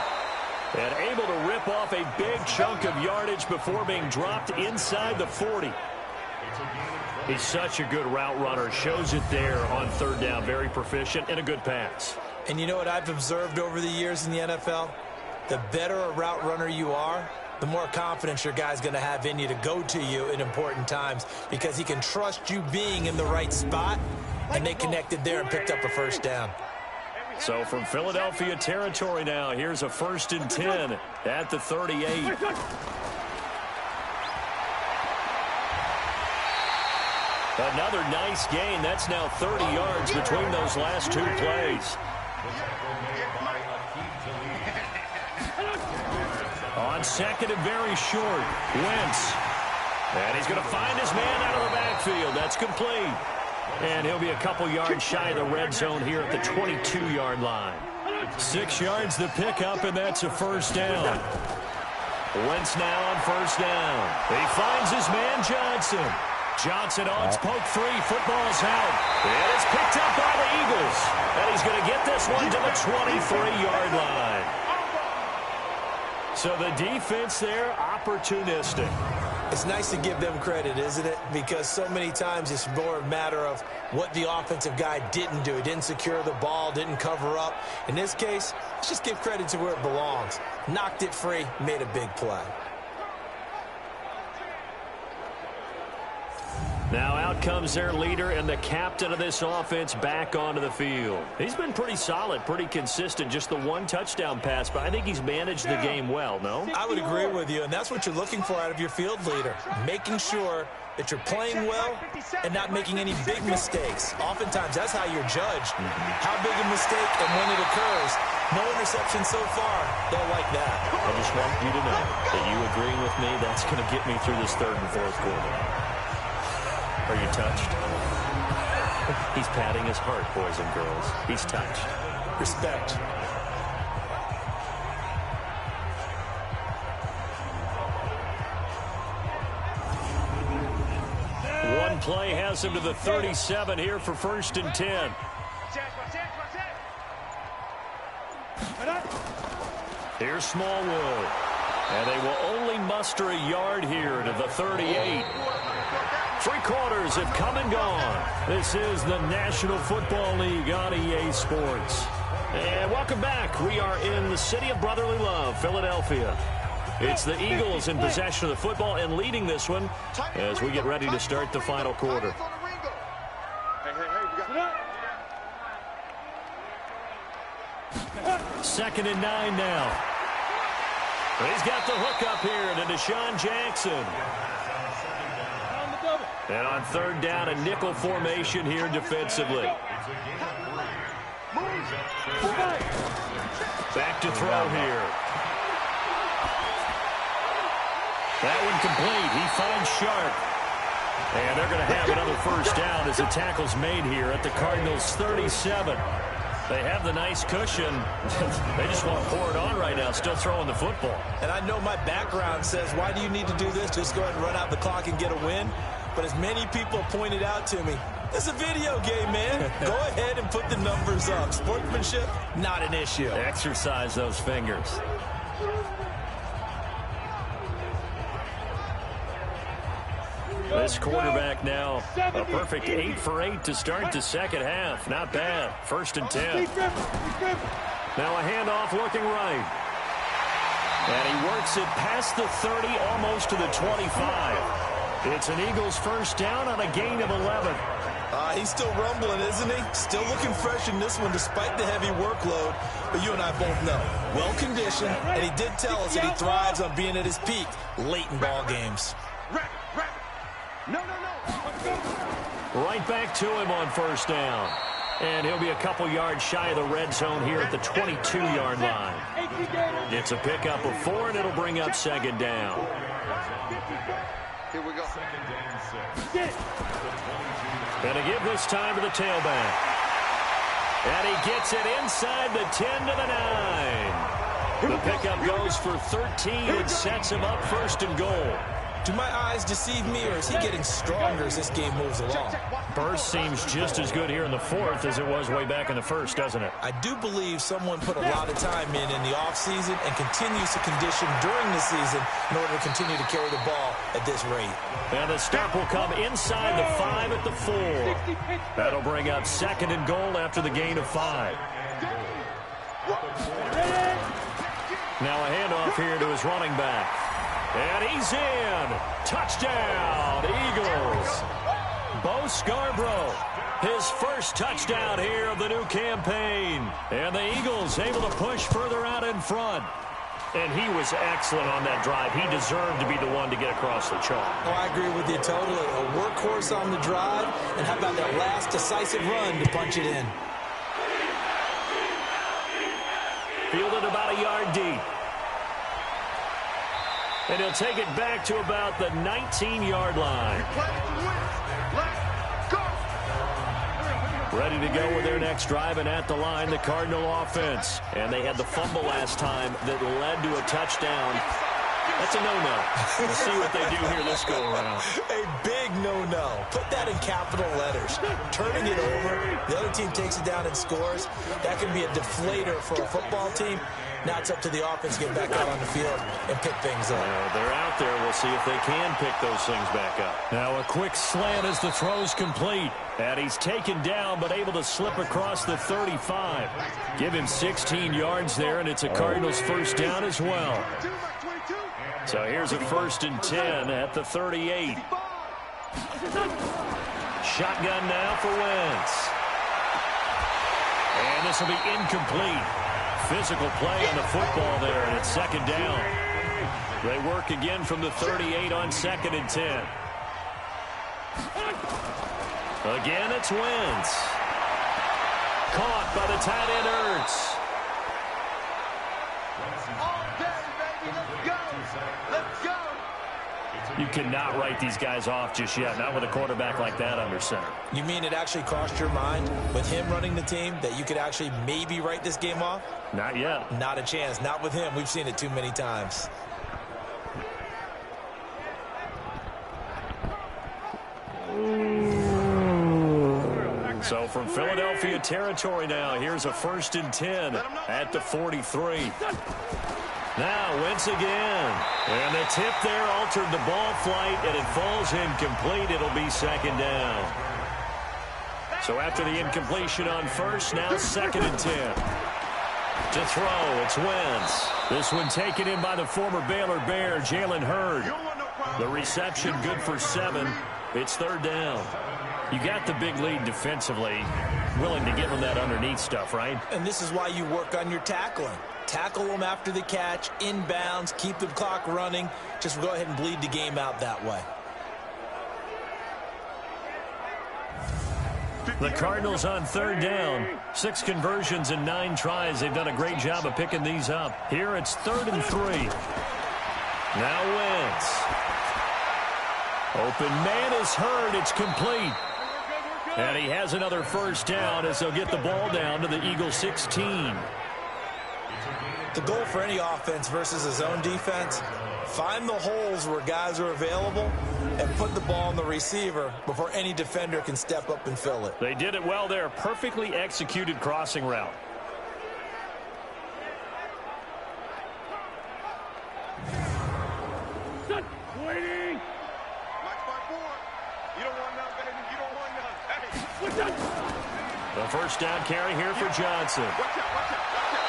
And able to rip off a big chunk of yardage before being dropped inside the 40. He's such a good route runner. Shows it there on 3rd down. Very proficient and a good pass. And you know what I've observed over the years in the NFL? The better a route runner you are, the more confidence your guy's going to have in you to go to you in important times because he can trust you being in the right spot, and they connected there and picked up a 1st down. So from Philadelphia territory now, here's a 1st and 10 at the 38. Another nice gain. That's now 30 yards between those last 2 plays. On 2nd and very short, Wentz. And he's going to find his man out of the backfield. That's complete. And he'll be a couple yards shy of the red zone here at the 22-yard line. 6 yards the pickup, and that's a 1st down. Wentz now on 1st down. He finds his man Johnson. Johnson on poke 3. Football's out. And it's picked up by the Eagles. And he's going to get this one to the 23-yard line. So the defense there, opportunistic. It's nice to give them credit, isn't it? Because so many times it's more a matter of what the offensive guy didn't do. He didn't secure the ball, didn't cover up. In this case, let's just give credit to where it belongs. Knocked it free, made a big play. Now out comes their leader and the captain of this offense back onto the field. He's been pretty solid, pretty consistent. Just the 1 touchdown pass, but I think he's managed the game well, no? I would agree with you, and that's what you're looking for out of your field leader. Making sure that you're playing well and not making any big mistakes. Oftentimes, that's how you're judged. How big a mistake and when it occurs. No interception so far. They'll like that. I just want you to know that you agreeing with me, that's going to get me through this 3rd and 4th quarter. Are you touched? He's patting his heart, boys and girls. He's touched. Respect. One play has him to the 37 here for 1st and 10. Here's Smallwood. And they will only muster a yard here to the 38. 3 quarters have come and gone. This is the National Football League on EA Sports. And welcome back. We are in the city of brotherly love, Philadelphia. It's the Eagles in possession of the football and leading this one as we get ready to start the final quarter. Second and 9 now. He's got the hook up here to Deshaun Jackson. And on third down, a nickel formation here defensively. Back to throw here. That one complete. He finds Sharp. And they're going to have another first down as the tackle's made here at the Cardinals' 37. They have the nice cushion. They just want to pour it on right now, still throwing the football. And I know my background says, why do you need to do this? Just go ahead and run out the clock and get a win. But as many people pointed out to me, it's a video game, man. Go ahead and put the numbers up. Sportsmanship, not an issue. Exercise those fingers. This quarterback now a perfect 8 for 8 to start the second half. Not bad. 1st and 10. Now a handoff looking right. And he works it past the 30, almost to the 25. It's an Eagles first down on a gain of 11. He's still rumbling, isn't he? Still looking fresh in this one despite the heavy workload. But you and I both know, well-conditioned, and he did tell us that he thrives on being at his peak late in ball games. No. Let's go. Right back to him on first down. And he'll be a couple yards shy of the red zone here at the 22-yard line. It's a pickup of 4, and it'll bring up second down. Here we go. Gonna give this time to the tailback. And he gets it inside the 10 to the 9. The pickup goes for 13 and sets him up 1st and goal. Do my eyes deceive me, or is he getting stronger as this game moves along? Burst seems just as good here in the 4th as it was way back in the 1st, doesn't it? I do believe someone put a lot of time in the offseason and continues to condition during the season in order to continue to carry the ball at this rate. And the stop will come inside the 5 at the 4. That'll bring up 2nd and goal after the gain of 5. Now a handoff here to his running back. And he's in. Touchdown, Eagles. Bo Scarborough, his first touchdown here of the new campaign. And the Eagles able to push further out in front. And he was excellent on that drive. He deserved to be the one to get across the chalk. Oh, I agree with you totally. A workhorse on the drive. And how about that last decisive run to punch it in? Fielded about a yard deep. And he'll take it back to about the 19-yard line. Ready to go with their next drive, and at the line, the Cardinal offense. And they had the fumble last time that led to a touchdown. That's a no-no. We'll see what they do here this go-around. A big no-no. Put that in capital letters. Turning it over, the other team takes it down and scores. That can be a deflator for a football team. Now it's up to the offense to get back out on the field and pick things up. They're out there. We'll see if they can pick those things back up. Now a quick slant as the throw's complete. And he's taken down but able to slip across the 35. Give him 16 yards there, and it's a Cardinals first down as well. So here's a 1st and 10 at the 38. Shotgun now for Wentz. And this will be incomplete. Physical play on the football there, and it's 2nd down. They work again from the 38 on 2nd and 10. Again, it's Wentz. Caught by the tight end Ertz. You cannot write these guys off just yet, not with a quarterback like that under center. You mean it actually crossed your mind with him running the team that you could actually maybe write this game off? Not yet. Not a chance. Not with him. We've seen it too many times. So from Philadelphia territory now, here's a 1st and 10 at the 43. Now Wentz again. And the tip there altered the ball flight, and it falls incomplete. It'll be 2nd down. So after the incompletion on first, now 2nd and 10. To throw, it's Wentz. This one taken in by the former Baylor Bear, Jalen Hurd. The reception good for 7. It's third down. You got the big lead defensively, willing to give them that underneath stuff, right? And this is why you work on your tackling. Tackle them after the catch, inbounds, keep the clock running. Just go ahead and bleed the game out that way. The Cardinals on third down. 6 conversions in 9 tries. They've done a great job of picking these up. Here it's 3rd and 3. Now Wentz. Open man is heard. It's complete. And he has another first down as they'll get the ball down to the Eagles 16. The goal for any offense versus a zone defense, find the holes where guys are available and put the ball on the receiver before any defender can step up and fill it. They did it well there. Perfectly executed crossing route. Waiting. Watch my board. You don't want none, baby. You don't want none. Hey, what's up? The first down carry here for Johnson. Watch out.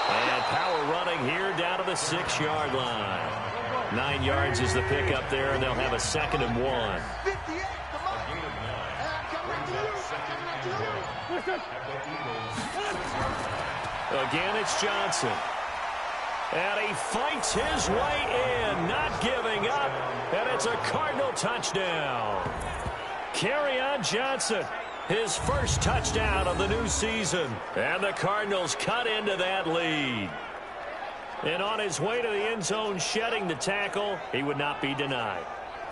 And power running here down to the 6-yard line. 9 yards is the pickup there, and they'll have a 2nd and 1. 58, come on. And I'm coming after you. Again, it's Johnson. And he fights his way in, not giving up. And it's a Cardinal touchdown. Kerryon Johnson, his first touchdown of the new season. And the Cardinals cut into that lead. And on his way to the end zone, shedding the tackle, he would not be denied.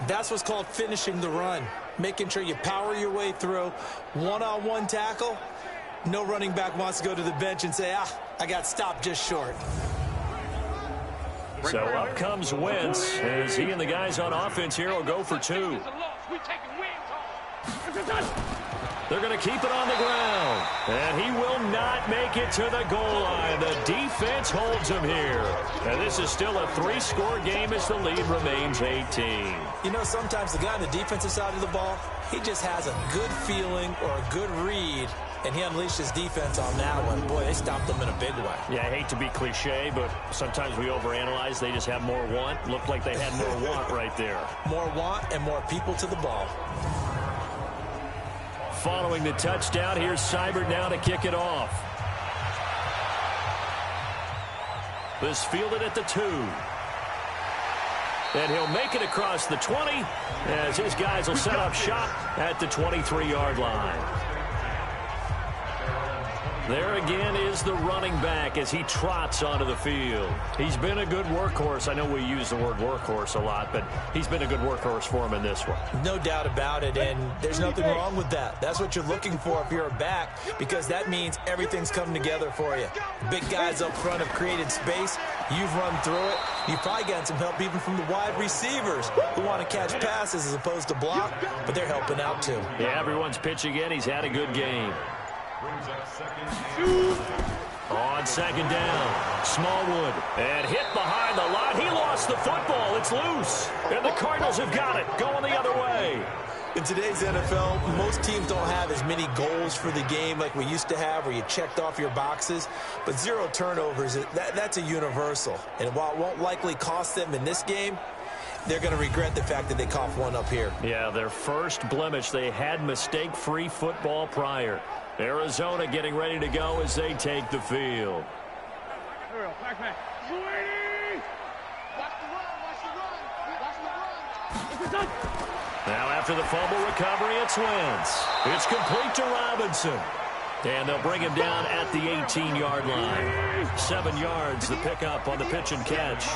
That's what's called finishing the run. Making sure you power your way through. One-on-one tackle. No running back wants to go to the bench and say, I got stopped just short. So up comes Wentz as he and the guys on offense here will go for 2. They're going to keep it on the ground. And he will not make it to the goal line. The defense holds him here. And this is still a 3-score game as the lead remains 18. You know, sometimes the guy on the defensive side of the ball, he just has a good feeling or a good read, and he unleashed his defense on that one. Boy, they stopped them in a big way. Yeah, I hate to be cliche, but sometimes we overanalyze. They just have more want. Looked like they had more want right there. More want and more people to the ball. Following the touchdown, here's Seibert now to kick it off. This fielded at the 2. And he'll make it across the 20 as his guys will set up shop at the 23-yard line. There again is the running back as he trots onto the field. He's been a good workhorse. I know we use the word workhorse a lot, but he's been a good workhorse for him in this one. No doubt about it, and there's nothing wrong with that. That's what you're looking for if you're a back, because that means everything's coming together for you. Big guys up front have created space. You've run through it. You've probably gotten some help even from the wide receivers who want to catch passes as opposed to block, but they're helping out too. Yeah, everyone's pitching in. He's had a good game. On second down, Smallwood, and hit behind the line. He lost the football. It's loose, and the Cardinals have got it, going the other way. In today's NFL, most teams don't have as many goals for the game like we used to have, where you checked off your boxes. But 0 turnovers, that's a universal. And while it won't likely cost them in this game, they're going to regret the fact that they coughed one up here. Yeah, their first blemish. They had mistake-free football prior. Arizona getting ready to go as they take the field. Now after the fumble recovery, it's Wentz. It's complete to Robinson. And they'll bring him down at the 18-yard line. 7 yards, the pickup on the pitch and catch.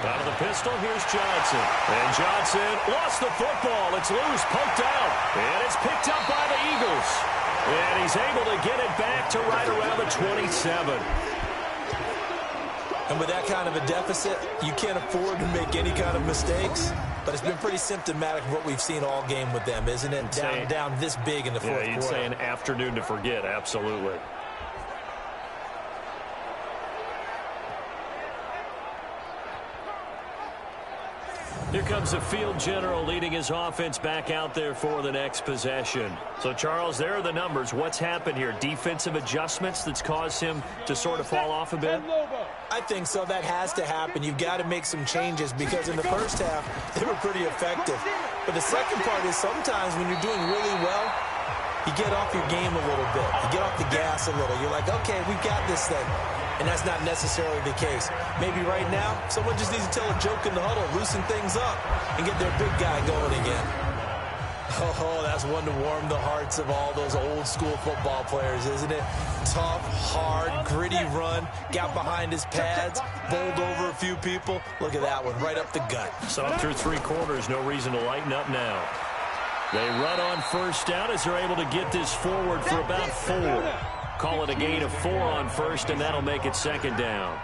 Out of the pistol, here's Johnson. And Johnson lost the football. It's loose, poked out. And it's picked up by the Eagles. And he's able to get it back to right around the 27. And with that kind of a deficit, you can't afford to make any kind of mistakes. But it's been pretty symptomatic of what we've seen all game with them, isn't it? Down this big in the fourth quarter. Yeah, you'd say an afternoon to forget, absolutely. Here comes the field general leading his offense back out there for the next possession. So, Charles, there are the numbers. What's happened here? Defensive adjustments that's caused him to sort of fall off a bit? I think so. That has to happen. You've got to make some changes because in the first half, they were pretty effective. But the second part is sometimes when you're doing really well, you get off your game a little bit. You get off the gas a little. You're like, okay, we've got this thing. And that's not necessarily the case. Maybe right now, someone just needs to tell a joke in the huddle, loosen things up, and get their big guy going again. Oh, that's one to warm the hearts of all those old school football players, isn't it? Tough, hard, gritty run, got behind his pads, bowled over a few people. Look at that one, right up the gut. So through 3 quarters, no reason to lighten up now. They run on first down as they're able to get this forward for about 4. Call it a gain of 4 on first, and that'll make it second down.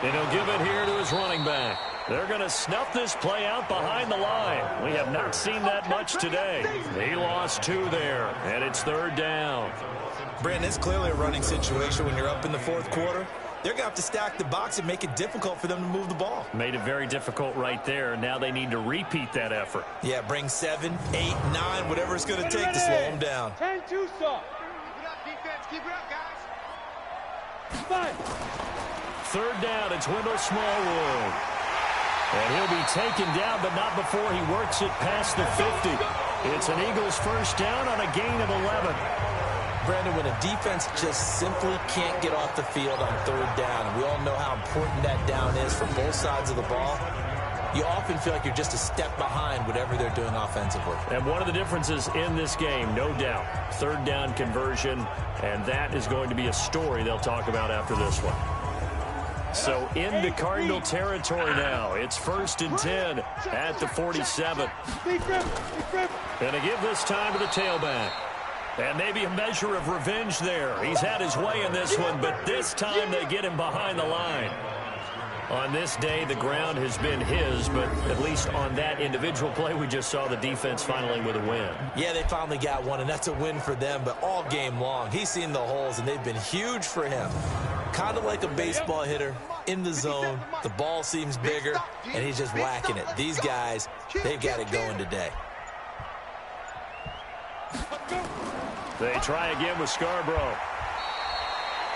And he'll give it here to his running back. They're going to snuff this play out behind the line. We have not seen that much today. He lost 2 there, and it's 3rd down. Brandon, it's clearly a running situation when you're up in the 4th quarter. They're going to have to stack the box and make it difficult for them to move the ball. Made it very difficult right there. Now they need to repeat that effort. Yeah, bring 7, 8, 9, whatever it's going to take to slow them down. 10-2 stop. Keep it up, defense. Keep it up, guys. 5. 3rd down, it's Wendell Smallwood. And he'll be taken down, but not before he works it past the 50. It's an Eagles first down on a gain of 11. Brandon, when a defense just simply can't get off the field on 3rd down, and we all know how important that down is for both sides of the ball, you often feel like you're just a step behind whatever they're doing offensively. And one of the differences in this game, no doubt, 3rd down conversion, and that is going to be a story they'll talk about after this one. So into Cardinal territory now. It's 1st and 10 at the 47. And to give this time to the tailback. And maybe a measure of revenge there. He's had his way in this one, but this time they get him behind the line. On this day, the ground has been his, but at least on that individual play, we just saw the defense finally with a win. Yeah, they finally got one, and that's a win for them, but all game long, he's seen the holes, and they've been huge for him. Kind of like a baseball hitter in the zone. The ball seems bigger, and he's just whacking it. These guys, they've got it going today. They try again with Scarborough.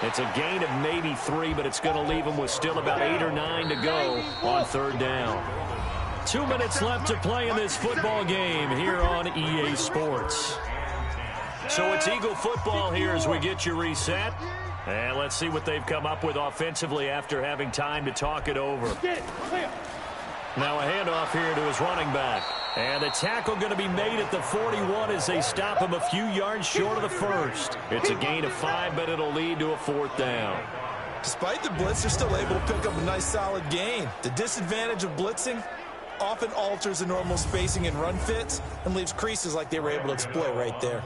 It's a gain of maybe 3, but it's going to leave them with still about 8 or 9 to go on 3rd down. 2 minutes left to play in this football game here on EA Sports. So it's Eagle football here as we get you reset. And let's see what they've come up with offensively after having time to talk it over. Now a handoff here to his running back. And the tackle going to be made at the 41 as they stop him a few yards short of the first. It's a gain of 5, but it'll lead to a 4th down. Despite the blitz, they're still able to pick up a nice solid gain. The disadvantage of blitzing often alters the normal spacing and run fits and leaves creases like they were able to exploit right there.